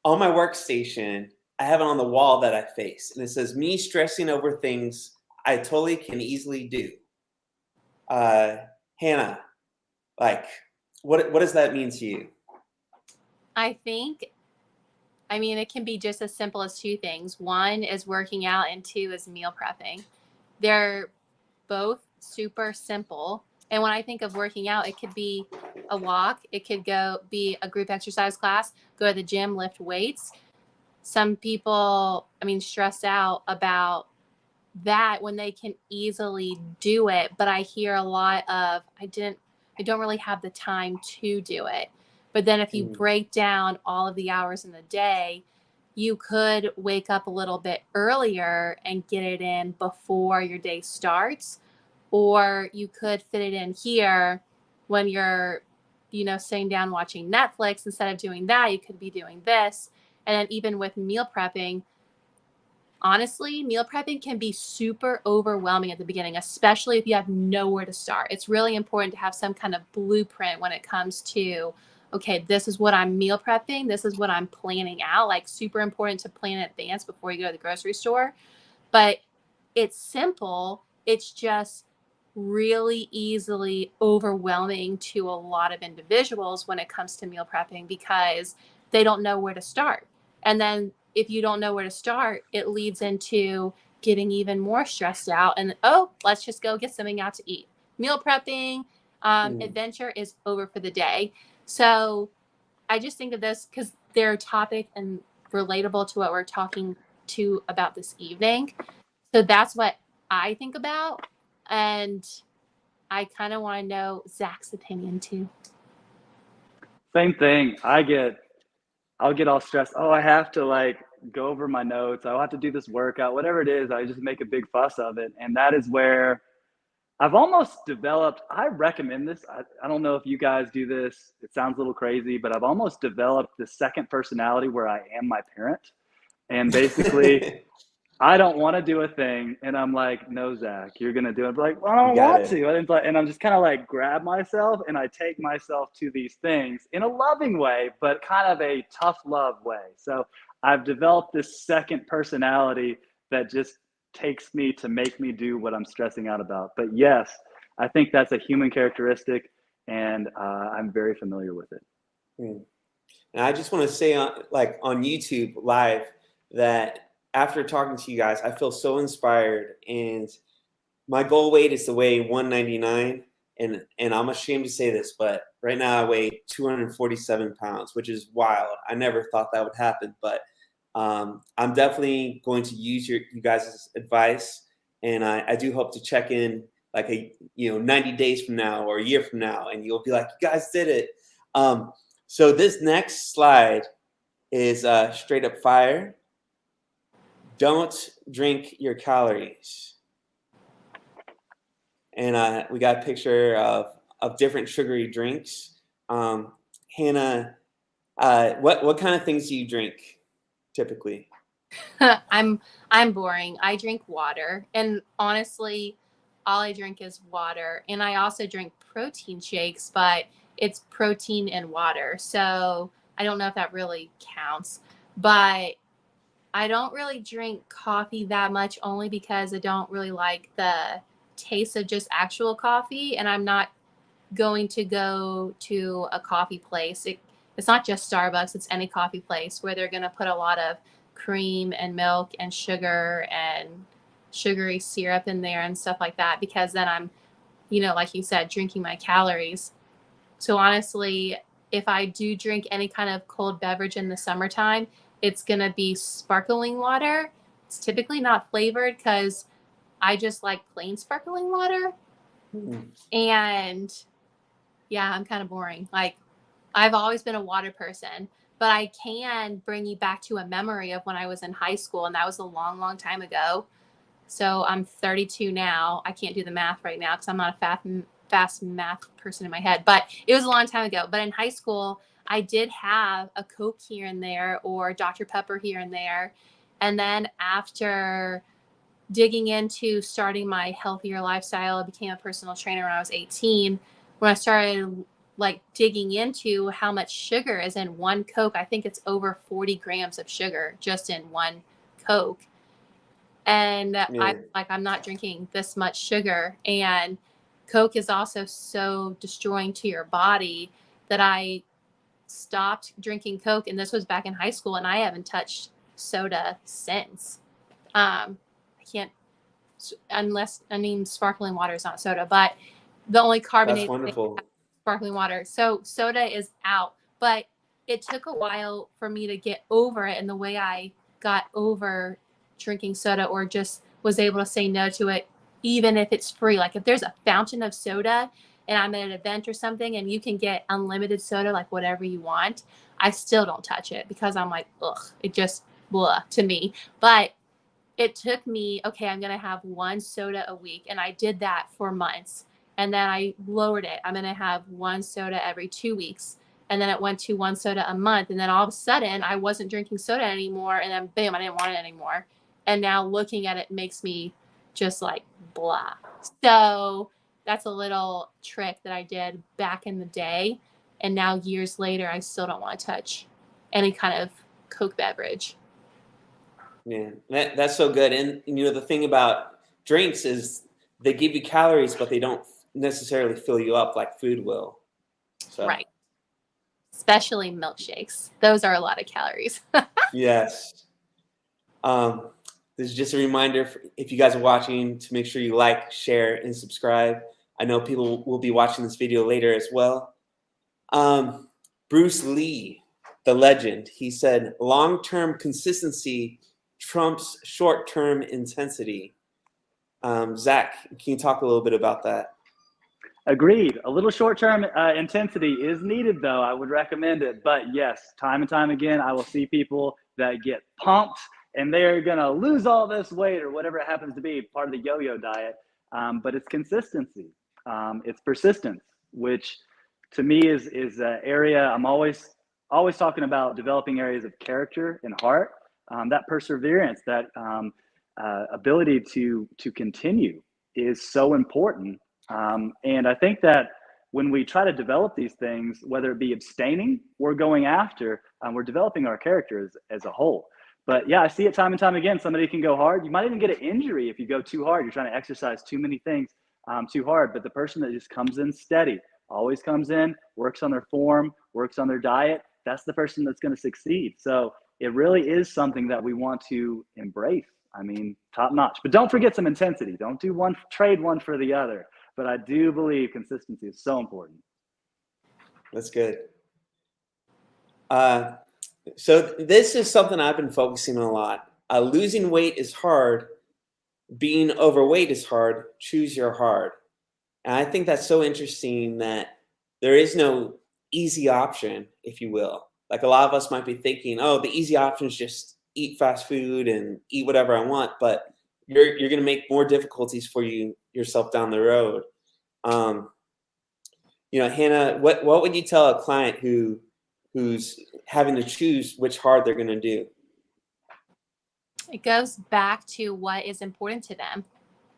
on my workstation. I have it on the wall that I face, and it says, "Me stressing over things I totally can easily do." Hannah, like, what does that mean to you? I think, I mean, it can be just as simple as two things. One is working out, and two is meal prepping. They're both super simple. And when I think of working out, it could be a walk, it could be a group exercise class, go to the gym, lift weights. Some people, I mean, stress out about that when they can easily do it. But I hear a lot of, I don't really have the time to do it. But then if you break down all of the hours in the day, you could wake up a little bit earlier and get it in before your day starts. Or you could fit it in here when you're, sitting down watching Netflix. Instead of doing that, you could be doing this. And then even with meal prepping, honestly, meal prepping can be super overwhelming at the beginning, especially if you have nowhere to start. It's really important to have some kind of blueprint when it comes to, okay, this is what I'm meal prepping. This is what I'm planning out. Like, super important to plan in advance before you go to the grocery store. But it's simple. It's just really easily overwhelming to a lot of individuals when it comes to meal prepping because they don't know where to start. And then if you don't know where to start, it leads into getting even more stressed out and, oh, let's just go get something out to eat. Meal prepping adventure is over for the day. So I just think of this because they're topic and relatable to what we're talking to about this evening. So that's what I think about. And I kind of want to know Zach's opinion too. Same thing. I'll get all stressed. Oh, I have to like go over my notes. I'll have to do this workout, whatever it is. I just make a big fuss of it. And that is where I've almost developed, I recommend this. I don't know if you guys do this. It sounds a little crazy, but I've almost developed this second personality where I am my parent. And basically, I don't want to do a thing. And I'm like, no, Zach, you're going to do it. But like, well, I You don't got want it. to. And I'm just kind of like grab myself and I take myself to these things in a loving way, but kind of a tough love way. So I've developed this second personality that just takes me to make me do what I'm stressing out about. But yes, I think that's a human characteristic and I'm very familiar with it. And I just want to say, on YouTube Live, that after talking to you guys, I feel so inspired. And my goal weight is to weigh 199. And I'm ashamed to say this, but right now I weigh 247 pounds, which is wild. I never thought that would happen, but I'm definitely going to use you guys' advice. And I do hope to check in like 90 days from now or a year from now, and you'll be like, you guys did it. So this next slide is straight up fire. Don't drink your calories. And we got a picture of different sugary drinks. Hannah, what kind of things do you drink typically? I'm boring. I drink water. And honestly, all I drink is water. And I also drink protein shakes, but it's protein and water. So I don't know if that really counts. But I don't really drink coffee that much, only because I don't really like the taste of just actual coffee. And I'm not going to go to a coffee place. It's not just Starbucks, it's any coffee place where they're going to put a lot of cream and milk and sugar and sugary syrup in there and stuff like that, because then I'm, like you said, drinking my calories. So honestly, if I do drink any kind of cold beverage in the summertime, it's going to be sparkling water. It's typically not flavored because I just like plain sparkling water. And yeah, I'm kind of boring. Like, I've always been a water person, but I can bring you back to a memory of when I was in high school, and that was a long, long time ago. So I'm 32 now. I can't do the math right now because I'm not a fast math person in my head, but it was a long time ago. But in high school, I did have a Coke here and there or Dr. Pepper here and there. And then after digging into starting my healthier lifestyle, I became a personal trainer when I was 18. When I started like digging into how much sugar is in one Coke, I think it's over 40 grams of sugar just in one Coke. And Yeah. I'm not drinking this much sugar. And Coke is also so destroying to your body that I stopped drinking Coke. And this was back in high school, and I haven't touched soda since. I can't, sparkling water is not soda, but the only That's carbonated wonderful. sparkling water. So soda is out, but it took a while for me to get over it. And the way I got over drinking soda, or just was able to say no to it, even if it's free. Like if there's a fountain of soda and I'm at an event or something and you can get unlimited soda, like whatever you want, I still don't touch it because I'm like, ugh, it just blah to me. But it took me, okay, I'm going to have one soda a week. And I did that for months. And then I lowered it. I'm going to have one soda every 2 weeks. And then it went to one soda a month. And then all of a sudden I wasn't drinking soda anymore. And then bam, I didn't want it anymore. And now looking at it makes me just like blah. So that's a little trick that I did back in the day. And now years later, I still don't want to touch any kind of Coke beverage. Yeah, that's so good. And the thing about drinks is they give you calories, but they don't necessarily fill you up like food will. So Right. Especially milkshakes. Those are a lot of calories. yes. This is just a reminder if you guys are watching to make sure you like, share, and subscribe. I know people will be watching this video later as well. Bruce Lee, the legend, he said, long-term consistency trumps short-term intensity. Zach, can you talk a little bit about that? Agreed. A little short-term intensity is needed, though. I would recommend it. But yes, time and time again, I will see people that get pumped and they're going to lose all this weight or whatever it happens to be, part of the yo-yo diet. But it's consistency. It's persistence, which to me is an area I'm always talking about, developing areas of character and heart, that perseverance, that ability to continue is so important. And I think that when we try to develop these things, whether it be abstaining or going after, we're developing our character as a whole. But yeah, I see it time and time again. Somebody can go hard. You might even get an injury if you go too hard. You're trying to exercise too many things too hard. But the person that just comes in steady, always comes in, works on their form, works on their diet, that's the person that's going to succeed. So it really is something that we want to embrace. I mean, top notch. But don't forget some intensity. Don't do one, trade one for the other. But I do believe consistency is so important. That's good. So this is something I've been focusing on a lot. Losing weight is hard. Being overweight is hard. Choose your hard. And I think that's so interesting that there is no easy option, if you will. Like a lot of us might be thinking, oh, the easy option is just eat fast food and eat whatever I want. But you're going to make more difficulties for yourself down the road. Hannah, what would you tell a client who's having to choose which hard they're going to do? It goes back to what is important to them.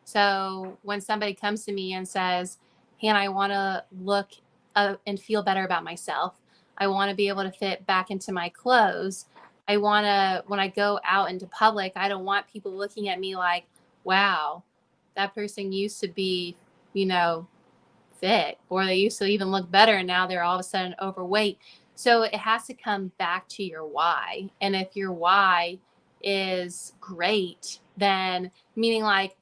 So when somebody comes to me and says, "Hannah, I want to look and feel better about myself. I want to be able to fit back into my clothes. I want to, when I go out into public, I don't want people looking at me like, wow, that person used to be, you know, fit, or they used to even look better and now they're all of a sudden overweight." So it has to come back to your why. And if your why is great, then meaning like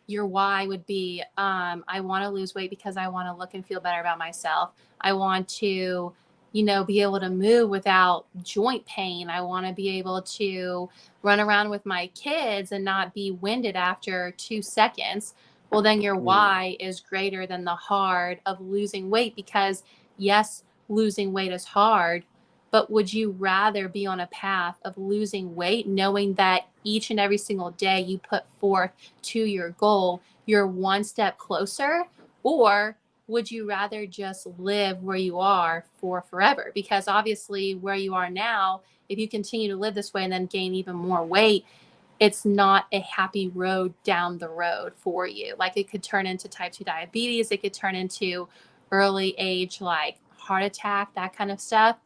your why would be, I want to lose weight because I want to look and feel better about myself. I want to, be able to move without joint pain. I want to be able to run around with my kids and not be winded after 2 seconds. Well, then your Mm. why is greater than the hard of losing weight, because yes, losing weight is hard, but would you rather be on a path of losing weight knowing that each and every single day you put forth to your goal, you're one step closer? Or would you rather just live where you are for forever? Because obviously, where you are now, if you continue to live this way and then gain even more weight, it's not a happy road down the road for you. Like, it could turn into type 2 diabetes, it could turn into early age, like heart attack, that kind of stuff.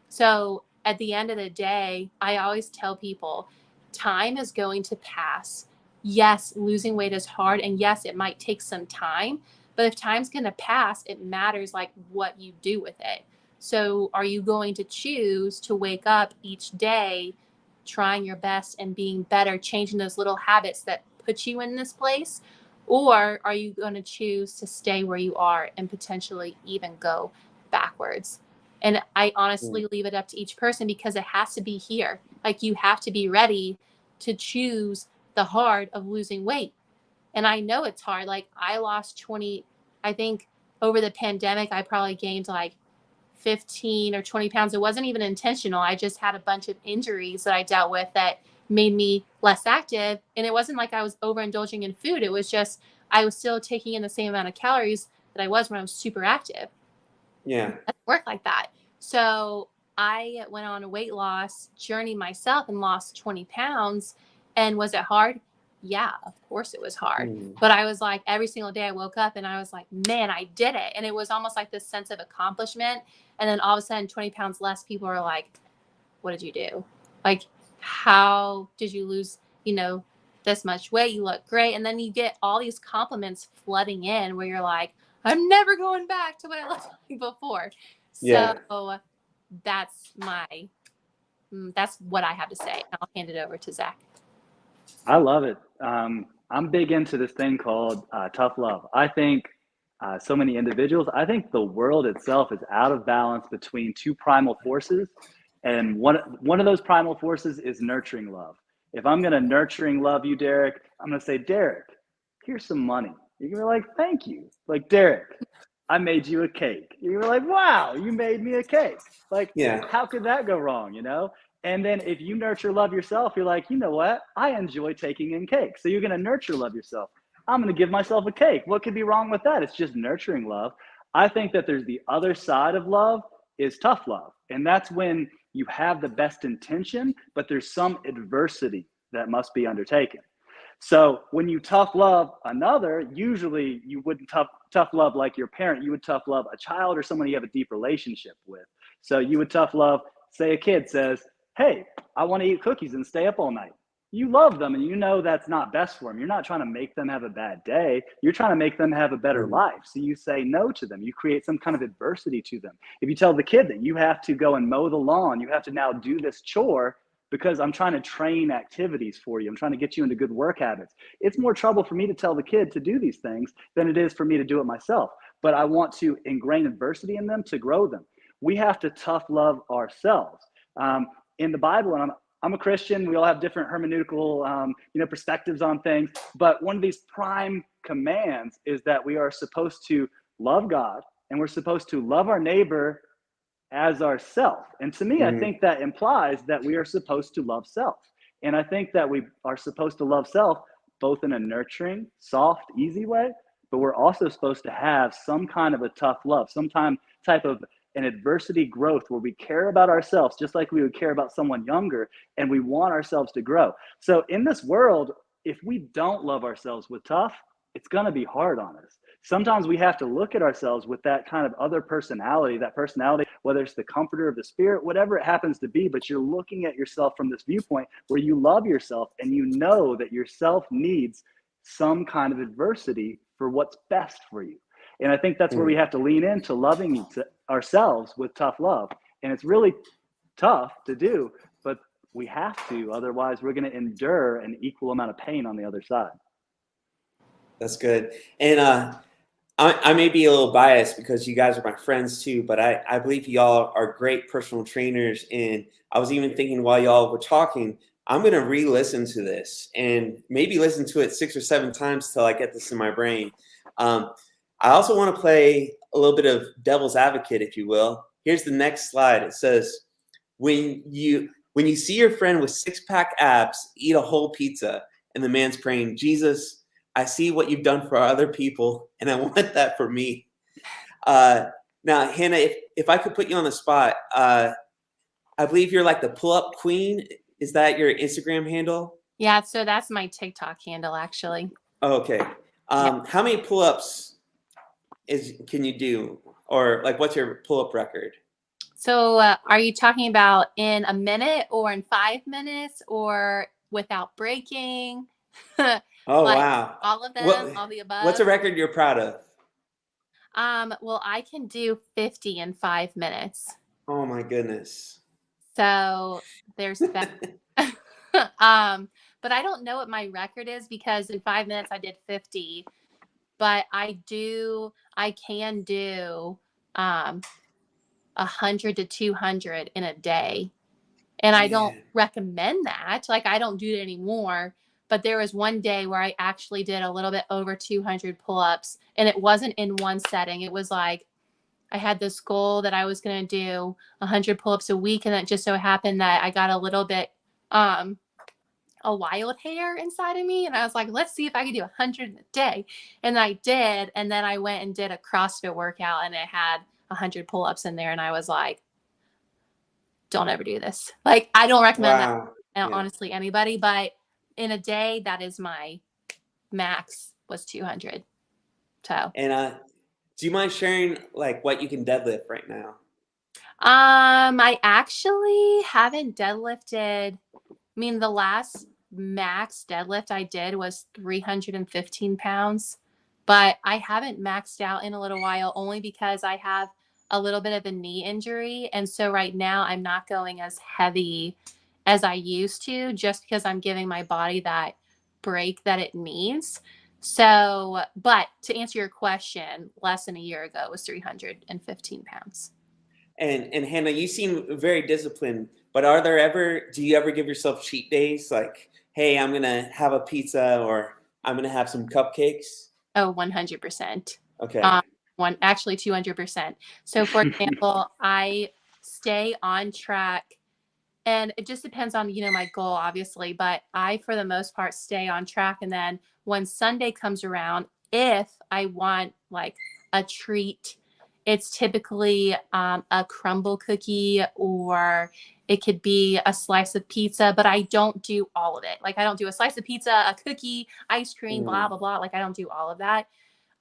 So at the end of the day, I always tell people time is going to pass. Yes, losing weight is hard. And yes, it might take some time. But if time's going to pass, it matters like what you do with it. So are you going to choose to wake up each day trying your best and being better, changing those little habits that put you in this place? Or are you going to choose to stay where you are and potentially even go backwards? And I Mm. honestly leave it up to each person, because it has to be here. Like, you have to be ready to choose the hard of losing weight. And I know it's hard. Like, I lost 20, I think over the pandemic, I probably gained like 15 or 20 pounds. It wasn't even intentional. I just had a bunch of injuries that I dealt with that made me less active. And it wasn't like I was overindulging in food. It was just, I was still taking in the same amount of calories that I was when I was super active. Yeah. Doesn't work like that. So I went on a weight loss journey myself and lost 20 pounds. And was it hard? Yeah, of course it was hard. Mm. But I was like, every single day I woke up and I was like, man, I did it. And it was almost like this sense of accomplishment. And then all of a sudden, 20 pounds less, people are like, what did you do? Like, how did you lose, this much weight? You look great. And then you get all these compliments flooding in where you're like, I'm never going back to what I looked like before. Yeah. So that's that's what I have to say. I'll hand it over to Zach. I love it. I'm big into this thing called tough love. I think so many individuals, I think the world itself is out of balance between two primal forces. And one of those primal forces is nurturing love. If I'm going to nurturing love you, Derek, I'm going to say, Derek, here's some money. You're going to be like, thank you. Like, Derek, I made you a cake. You're like, wow, you made me a cake. Like, Yeah. how could that go wrong, And then if you nurture love yourself, you're like, you know what? I enjoy taking in cake. So you're going to nurture love yourself. I'm going to give myself a cake. What could be wrong with that? It's just nurturing love. I think that there's the other side of love is tough love. And that's when you have the best intention, but there's some adversity that must be undertaken. So when you tough love another, usually you wouldn't tough love like your parent. You would tough love a child or someone you have a deep relationship with. So you would tough love, say a kid says, hey, I want to eat cookies and stay up all night. You love them and you know that's not best for them. You're not trying to make them have a bad day. You're trying to make them have a better Mm. life. So you say no to them. You create some kind of adversity to them. If you tell the kid that you have to go and mow the lawn, you have to now do this chore because I'm trying to train activities for you. I'm trying to get you into good work habits. It's more trouble for me to tell the kid to do these things than it is for me to do it myself. But I want to ingrain adversity in them to grow them. We have to tough love ourselves. In the Bible, and I'm a Christian. We all have different hermeneutical, perspectives on things. But one of these prime commands is that we are supposed to love God and we're supposed to love our neighbor as ourself. And to me, I Mm. think that implies that we are supposed to love self. And I think that we are supposed to love self both in a nurturing, soft, easy way, but we're also supposed to have some kind of a tough love, some type of an adversity growth where we care about ourselves just like we would care about someone younger and we want ourselves to grow. So in this world, if we don't love ourselves with tough, it's going to be hard on us. Sometimes we have to look at ourselves with that kind of other personality, whether it's the comforter of the spirit, whatever it happens to be, but you're looking at yourself from this viewpoint where you love yourself and you know that yourself needs some kind of adversity for what's best for you. And I think that's where we have to lean into loving ourselves with tough love. And it's really tough to do, but we have to, otherwise we're going to endure an equal amount of pain on the other side. That's good. And I may be a little biased because you guys are my friends too, but I believe y'all are great personal trainers. And I was even thinking while y'all were talking, I'm going to re-listen to this and maybe listen to it 6 or 7 times till I get this in my brain. I also want to play a little bit of devil's advocate, if you will. Here's the next slide. It says, when you see your friend with 6-pack abs eat a whole pizza and the man's praying, Jesus, I see what you've done for other people, and I want that for me. Now, Hannah, if I could put you on the spot, I believe you're like the pull-up queen. Is that your Instagram handle? Yeah, so that's my TikTok handle, actually. Oh, okay. Yeah. How many pull-ups can you do? Or like, what's your pull-up record? So are you talking about in a minute or in 5 minutes or without breaking? Oh, Like wow. all of them, all the above? What's a record you're proud of? Well, I can do 50 in 5 minutes. Oh, my goodness. So there's that. But I don't know what my record is because in 5 minutes I did 50, but I can do 100 to 200 in a day. And I don't recommend that. Like, I don't do it anymore. But there was one day where I actually did a little bit over 200 pull-ups, and it wasn't in one setting. It was like I had this goal that I was going to do 100 pull-ups a week, and it just so happened that I got a little bit a wild hair inside of me, and I was like, let's see if I can do 100 a day. And I did, and then I went and did a CrossFit workout, and it had 100 pull-ups in there, and I was like, don't ever do this. Like, I don't recommend that honestly anybody, but in a day, that is my max was 200. So. And do you mind sharing like what you can deadlift right now? I actually haven't deadlifted. I mean, the last max deadlift I did was 315 pounds, but I haven't maxed out in a little while only because I have a little bit of a knee injury. And so right now I'm not going as heavy as I used to just because I'm giving my body that break that it needs. So, but to answer your question, less than a year ago it was 315 pounds. And Hannah, you seem very disciplined, but do you ever give yourself cheat days? Like, hey, I'm going to have a pizza or I'm going to have some cupcakes? Oh, 100%. Okay. Actually 200%. So for example, I stay on track, and it just depends on, my goal, obviously, but I, for the most part, stay on track. And then when Sunday comes around, if I want like a treat, it's typically a crumble cookie, or it could be a slice of pizza, but I don't do all of it. Like, I don't do a slice of pizza, a cookie, ice cream, blah, blah, blah. Like, I don't do all of that.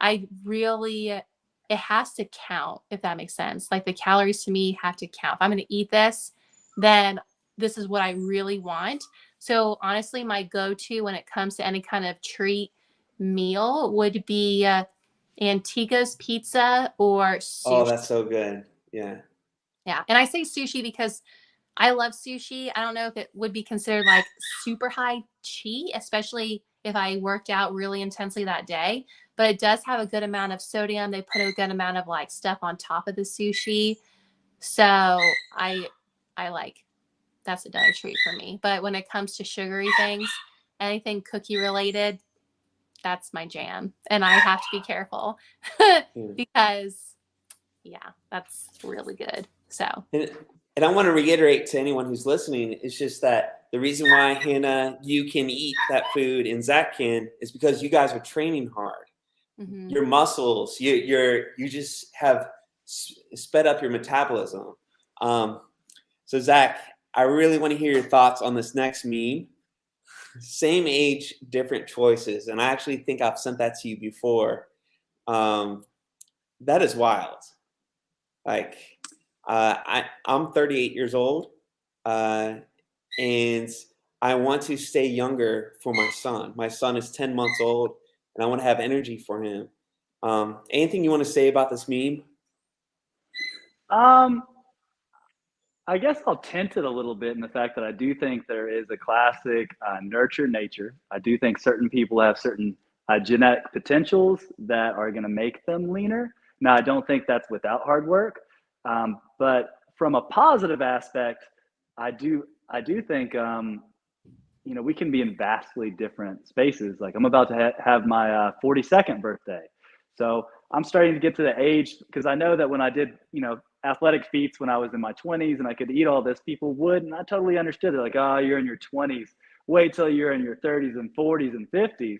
It has to count, if that makes sense. Like, the calories to me have to count. If I'm going to eat this, then this is what I really want. So honestly, my go-to when it comes to any kind of treat meal would be Antica's Pizza or sushi. Oh, that's so good. Yeah. Yeah. And I say sushi because I love sushi. I don't know if it would be considered like super high chi, especially if I worked out really intensely that day. But it does have a good amount of sodium. They put a good amount of like stuff on top of the sushi. So I like, that's another treat for me. But when it comes to sugary things, anything cookie related, that's my jam. And I have to be careful because, yeah, that's really good. So. And I want to reiterate to anyone who's listening, it's just that the reason why, Hannah, you can eat that food and Zach can is because you guys are training hard. Mm-hmm. Your muscles, you just have sped up your metabolism. So Zach, I really want to hear your thoughts on this next meme. Same age, different choices. And I actually think I've sent that to you before. That is wild. Like, I'm 38 years old, and I want to stay younger for my son. My son is 10 months old, and I want to have energy for him. Anything you want to say about this meme? Um, I guess I'll tint it a little bit in the fact that I do think there is a classic nurture nature. I do think certain people have certain genetic potentials that are going to make them leaner. Now, I don't think that's without hard work, but from a positive aspect, I do think we can be in vastly different spaces. Like I'm about to have my 42nd birthday, so I'm starting to get to the age because I know that when I did athletic feats when I was in my 20s and I could eat all this, people would, and I totally understood it. Like, oh, you're in your 20s. Wait till you're in your 30s and 40s and 50s.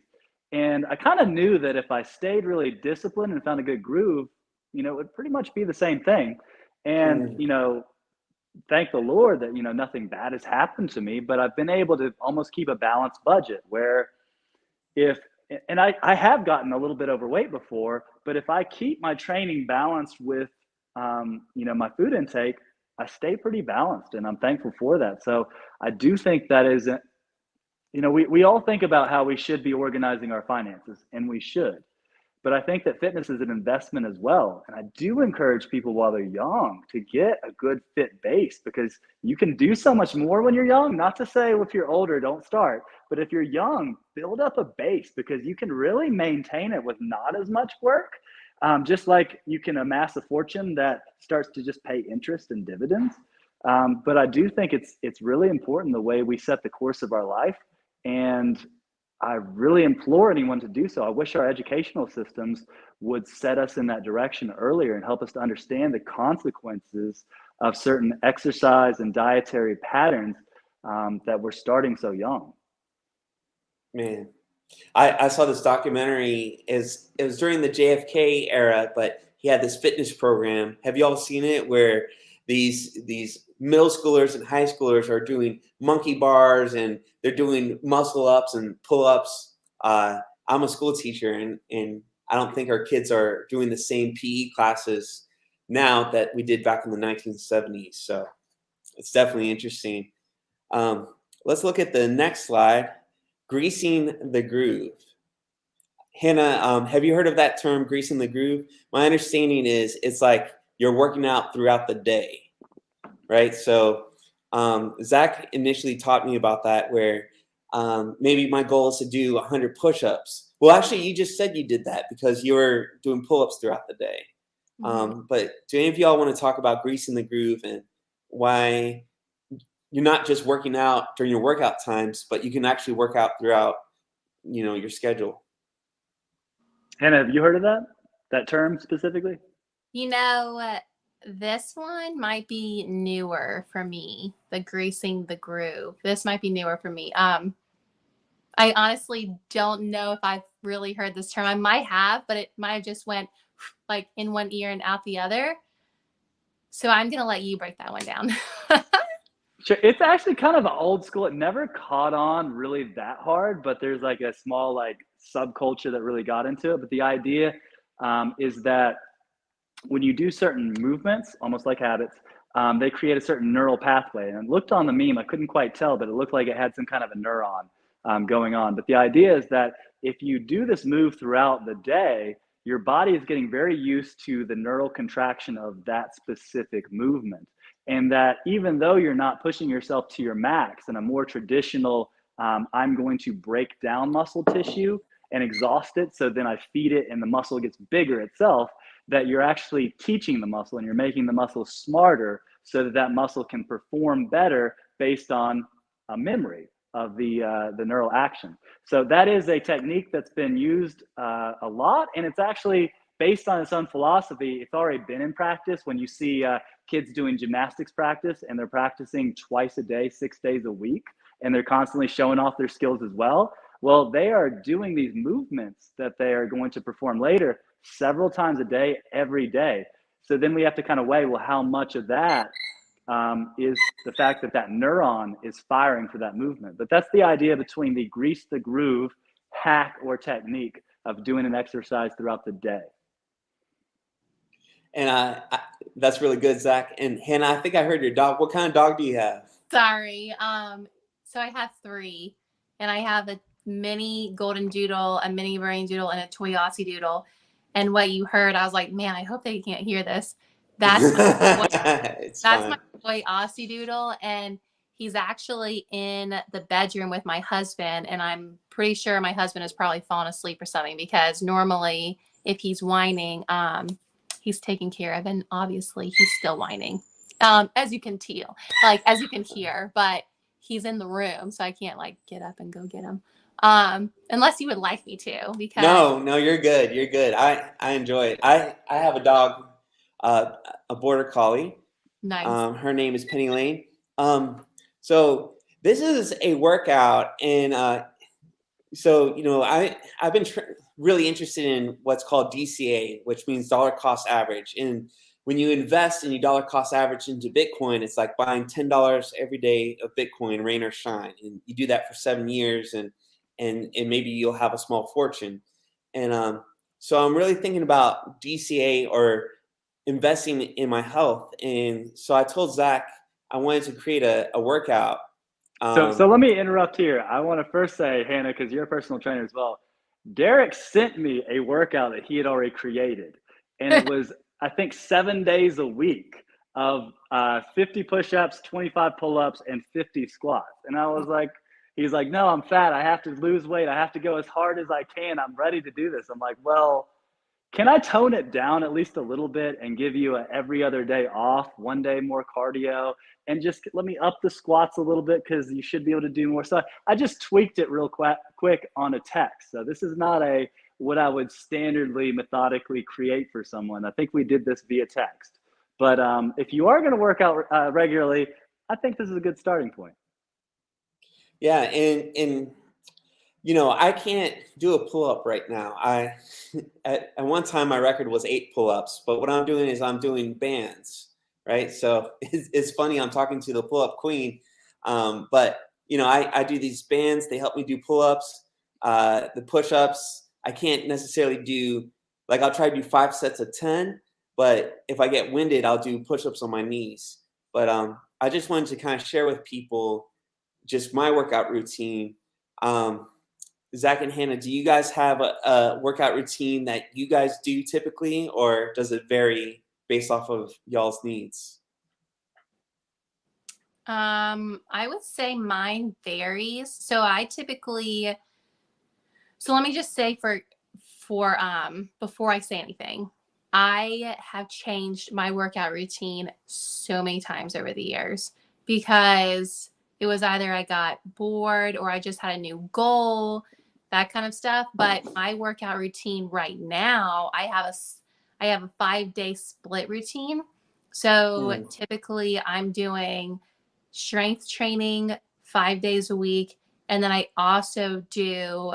And I kind of knew that if I stayed really disciplined and found a good groove, it would pretty much be the same thing. And, Mm, thank the Lord that, nothing bad has happened to me, but I've been able to almost keep a balanced budget where if and I have gotten a little bit overweight before, but if I keep my training balanced with my food intake, I stay pretty balanced, and I'm thankful for that. So I do think that is, we all think about how we should be organizing our finances, and we should. But I think that fitness is an investment as well. And I do encourage people while they're young to get a good fit base because you can do so much more when you're young. Not to say if you're older, don't start, but if you're young, build up a base because you can really maintain it with not as much work. Just like you can amass a fortune that starts to just pay interest and dividends. But I do think it's really important the way we set the course of our life. And I really implore anyone to do so. I wish our educational systems would set us in that direction earlier and help us to understand the consequences of certain exercise and dietary patterns that we're starting so young. man, I saw this documentary. It was during the JFK era, but he had this fitness program. Have you all seen it? Where these middle schoolers and high schoolers are doing monkey bars and they're doing muscle ups and pull ups. I'm a school teacher, and I don't think our kids are doing the same PE classes now that we did back in the 1970s. So it's definitely interesting. Let's look at the next slide. Greasing the groove. Hannah, have you heard of that term, greasing the groove? My understanding is it's like you're working out throughout the day, right? So Zach initially taught me about that, where maybe my goal is to do 100 push-ups. Well, actually, you just said you did that because you were doing pull-ups throughout the day. But do any of y'all want to talk about greasing the groove and why you're not just working out during your workout times, but you can actually work out throughout, your schedule? Hannah, have you heard of that term specifically? This one might be newer for me. The greasing the groove. This might be newer for me. I honestly don't know if I've really heard this term. I might have, but it might have just went like in one ear and out the other. So I'm going to let you break that one down. Sure. It's actually kind of an old school. It never caught on really that hard, but there's like a small like subculture that really got into it. But the idea is that when you do certain movements, almost like habits, they create a certain neural pathway. And it looked on the meme, I couldn't quite tell, but it looked like it had some kind of a neuron going on. But the idea is that if you do this move throughout the day, your body is getting very used to the neural contraction of that specific movement. And that even though you're not pushing yourself to your max in a more traditional, I'm going to break down muscle tissue and exhaust it, so then I feed it and the muscle gets bigger itself, that you're actually teaching the muscle and you're making the muscle smarter so that that muscle can perform better based on a memory of the neural action. So that is a technique that's been used a lot, and it's actually based on its own philosophy. It's already been in practice. When you see kids doing gymnastics practice and they're practicing twice a day, 6 days a week, and they're constantly showing off their skills as well. Well, they are doing these movements that they are going to perform later several times a day, every day. So then we have to kind of weigh, well, how much of that is the fact that that neuron is firing for that movement. But that's the idea between the grease the groove hack or technique of doing an exercise throughout the day. And that's really good, Zach. And Hannah, I think I heard your dog. What kind of dog do you have? Sorry. So I have 3, and I have a mini golden doodle, a mini brain doodle, and a toy Aussie doodle. And what you heard, I was like, man, I hope they can't hear this. That's my toy Aussie doodle, and he's actually in the bedroom with my husband, and I'm pretty sure my husband has probably fallen asleep or something, because normally if he's whining, he's taken care of, and obviously he's still whining, as you can tell, like as you can hear, but he's in the room, so I can't like get up and go get him, unless you would like me to. Because no, you're good. You're good. I enjoy it. I have a dog, a border collie. nice. Her name is Penny Lane. So this is a workout, and so I've been really interested in what's called DCA, which means dollar cost average. And when you invest and you dollar cost average into Bitcoin, it's like buying $10 every day of Bitcoin, rain or shine. And you do that for 7 years, and maybe you'll have a small fortune. And so I'm really thinking about DCA, or investing in my health. And so I told Zach I wanted to create a workout. So let me interrupt here. I want to first say, Hannah, because you're a personal trainer as well, Derek sent me a workout that he had already created. And it was, I think, 7 days a week of 50 push-ups, 25 pull-ups, and 50 squats. And I was like, he's like, no, I'm fat. I have to lose weight. I have to go as hard as I can. I'm ready to do this. I'm like, well, can I tone it down at least a little bit and give you every other day off, 1 day more cardio, and just let me up the squats a little bit, because you should be able to do more. So I just tweaked it real quick on a text. So this is not what I would standardly methodically create for someone. I think we did this via text. But if you are going to work out regularly, I think this is a good starting point. Yeah, and I can't do a pull-up right now. At one time my record was 8 pull-ups, but what I'm doing is I'm doing bands, right? So it's funny, I'm talking to the pull-up queen, but I do these bands. They help me do pull-ups, the push-ups. I can't necessarily do, like, I'll try to do 5 sets of 10, but if I get winded, I'll do push-ups on my knees. But I just wanted to kind of share with people just my workout routine. Zach and Hannah, do you guys have a workout routine that you guys do typically, or does it vary based off of y'all's needs? I would say mine varies. So let me just say for before I say anything, I have changed my workout routine so many times over the years, because it was either I got bored or I just had a new goal, that kind of stuff. But my workout routine right now, I have a 5-day split routine. So typically I'm doing strength training 5 days a week. And then I also do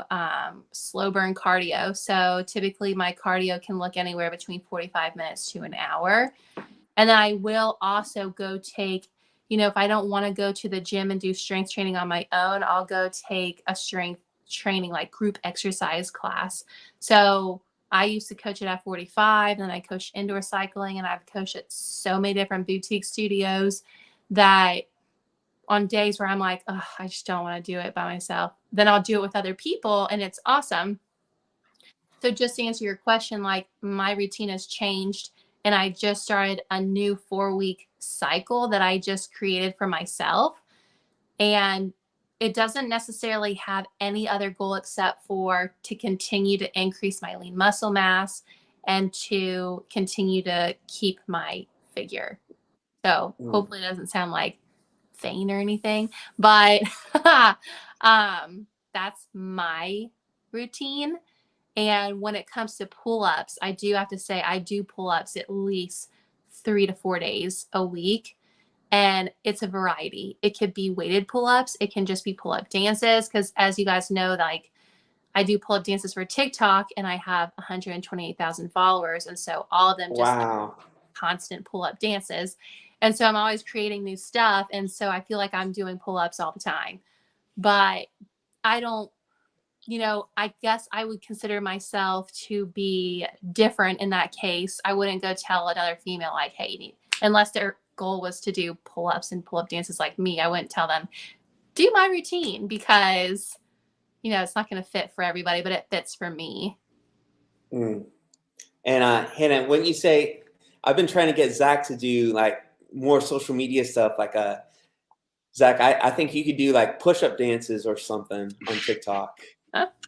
slow burn cardio. So typically my cardio can look anywhere between 45 minutes to an hour. And then I will also go take, if I don't want to go to the gym and do strength training on my own, I'll go take a strength training, like group exercise class. So I used to coach at F45, and I coached indoor cycling, and I've coached at so many different boutique studios that on days where I'm like, oh, I just don't want to do it by myself, then I'll do it with other people, and it's awesome. So just to answer your question, like, my routine has changed, and I just started a new 4-week cycle that I just created for myself. And it doesn't necessarily have any other goal except for to continue to increase my lean muscle mass and to continue to keep my figure. So hopefully it doesn't sound like vain or anything, but that's my routine. And when it comes to pull-ups, I do have to say I do pull-ups at least 3 to 4 days a week. And it's a variety. It could be weighted pull-ups. It can just be pull-up dances. Because as you guys know, like, I do pull-up dances for TikTok, and I have 128,000 followers. And so all of them just Wow. constant pull-up dances. And so I'm always creating new stuff. And so I feel like I'm doing pull-ups all the time. But I don't, I guess I would consider myself to be different in that case. I wouldn't go tell another female like, hey, you need, unless their goal was to do pull-ups and pull-up dances like me, I wouldn't tell them, do my routine, because, it's not going to fit for everybody, but it fits for me. Mm. And Hannah, when you say, I've been trying to get Zach to do like more social media stuff, like Zach, I think you could do like push-up dances or something on TikTok.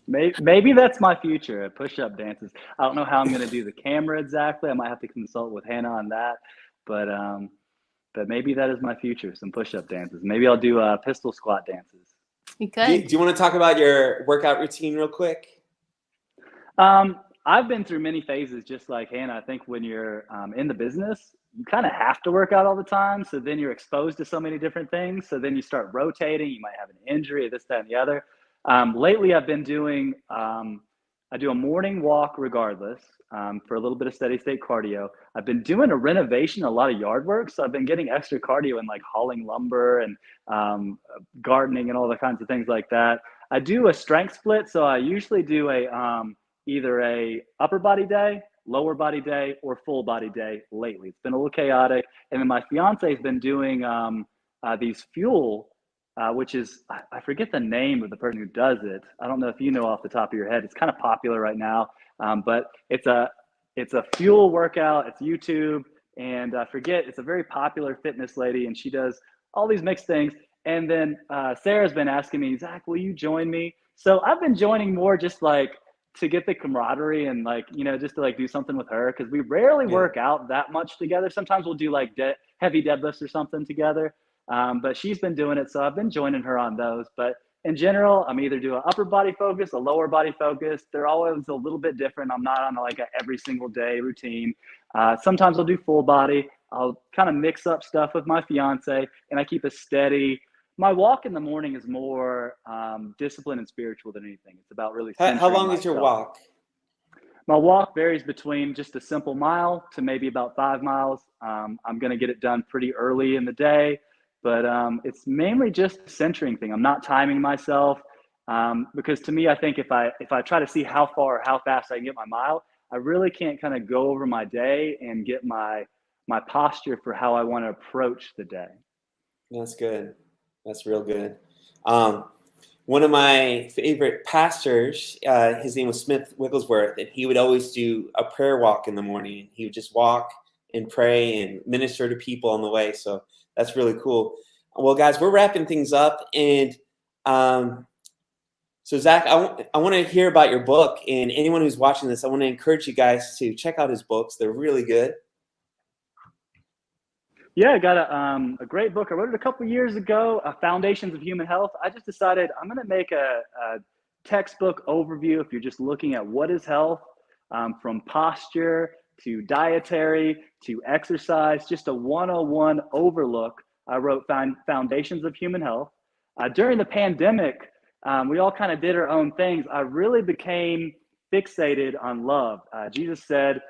Maybe that's my future, push-up dances. I don't know how I'm going to do the camera exactly. I might have to consult with Hannah on that, but maybe that is my future, some push-up dances. Maybe I'll do pistol squat dances. You Do could. you want to talk about your workout routine real quick? I've been through many phases, just like Hannah. I think when you're in the business, you kind of have to work out all the time. So then you're exposed to so many different things. So then you start rotating. You might have an injury, this, that, and the other. Lately, I've been doing, I do a morning walk regardless for a little bit of steady state cardio. I've been doing a renovation, a lot of yard work. So I've been getting extra cardio in like hauling lumber and gardening and all the kinds of things like that. I do a strength split. So I usually do either a upper body day, lower body day, or full body day lately. It's been a little chaotic. And then my fiance has been doing these fuel, which is, I forget the name of the person who does it. I don't know if you know off the top of your head. It's kind of popular right now, but it's a fuel workout. It's YouTube. And I forget, it's a very popular fitness lady, and she does all these mixed things. And then Sarah's been asking me, Zach, will you join me? So I've been joining more just like to get the camaraderie and like, just to like do something with her, because we rarely work out that much together. Sometimes we'll do like heavy deadlifts or something together, but she's been doing it, so I've been joining her on those. But in general, I'm either do an upper body focus, a lower body focus. They're always a little bit different. I'm not on like a every single day routine. Sometimes I'll do full body. I'll kind of mix up stuff with my fiance, and I keep a steady. My walk in the morning is more discipline and spiritual than anything. It's about really centering How long myself. is your walk? My walk varies between just a simple mile to maybe about 5 miles. I'm going to get it done pretty early in the day, but it's mainly just a centering thing. I'm not timing myself because to me, I think if I try to see how far or how fast I can get my mile, I really can't kind of go over my day and get my posture for how I want to approach the day. That's good. That's real good. One of my favorite pastors, his name was Smith Wigglesworth, and he would always do a prayer walk in the morning. He would just walk and pray and minister to people on the way. So that's really cool. Well, guys, we're wrapping things up. And so, Zach, I want to hear about your book. And anyone who's watching this, I want to encourage you guys to check out his books. They're really good. Yeah, I got a great book. I wrote it a couple years ago, Foundations of Human Health. I just decided I'm going to make a textbook overview if you're just looking at what is health, from posture to dietary to exercise, just a 101 overlook. I wrote Foundations of Human Health. During the pandemic, we all kind of did our own things. I really became fixated on love. Jesus said,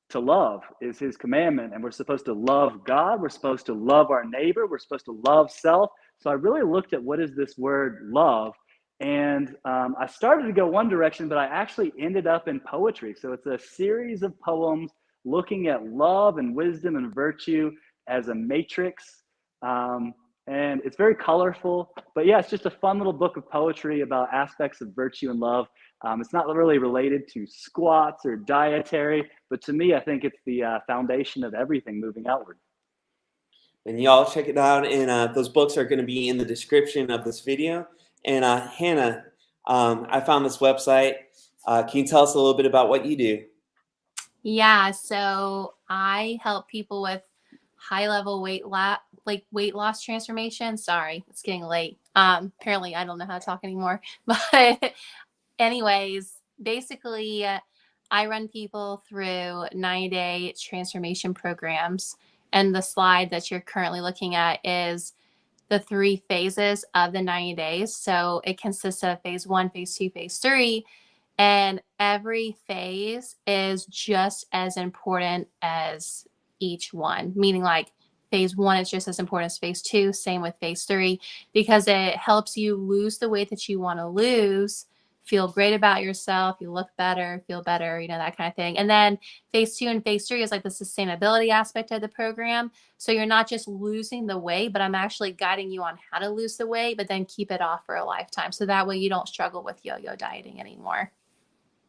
to love is his commandment, and we're supposed to love God. We're supposed to love our neighbor. We're supposed to love self. So I really looked at what is this word love, and I started to go one direction, but I actually ended up in poetry. So it's a series of poems looking at love and wisdom and virtue as a matrix, and it's very colorful. But yeah, it's just a fun little book of poetry about aspects of virtue and love. It's not really related to squats or dietary, but to me, I think it's the foundation of everything moving outward. And y'all check it out. And those books are going to be in the description of this video. And Hannah, I found this website. Can you tell us a little bit about what you do? Yeah, so I help people with high-level weight loss transformation. Sorry, it's getting late. Apparently, I don't know how to talk anymore. But anyways, basically, I run people through 90-day transformation programs. And the slide that you're currently looking at is the 3 phases of the 90 days. So it consists of phase 1, phase 2, phase 3. And every phase is just as important as each one, meaning like phase 1 is just as important as phase 2. Same with phase 3, because it helps you lose the weight that you want to lose, feel great about yourself, you look better, feel better, that kind of thing. And then phase 2 and phase 3 is like the sustainability aspect of the program. So you're not just losing the weight, but I'm actually guiding you on how to lose the weight, but then keep it off for a lifetime. So that way you don't struggle with yo-yo dieting anymore.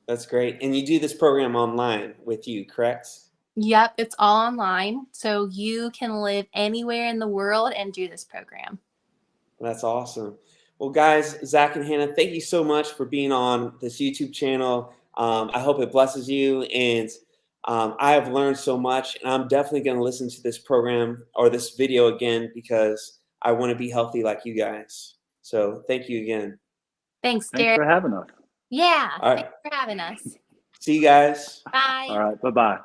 That's great. And you do this program online with you, correct? Yep, it's all online. So you can live anywhere in the world and do this program. That's awesome. Well, guys, Zach and Hannah, thank you so much for being on this YouTube channel. I hope it blesses you. And I have learned so much. And I'm definitely going to listen to this program or this video again because I want to be healthy like you guys. So thank you again. Thanks, Thanks Derek. for having us. Yeah, All right. thanks for having us. See you guys. Bye. All right. Bye-bye.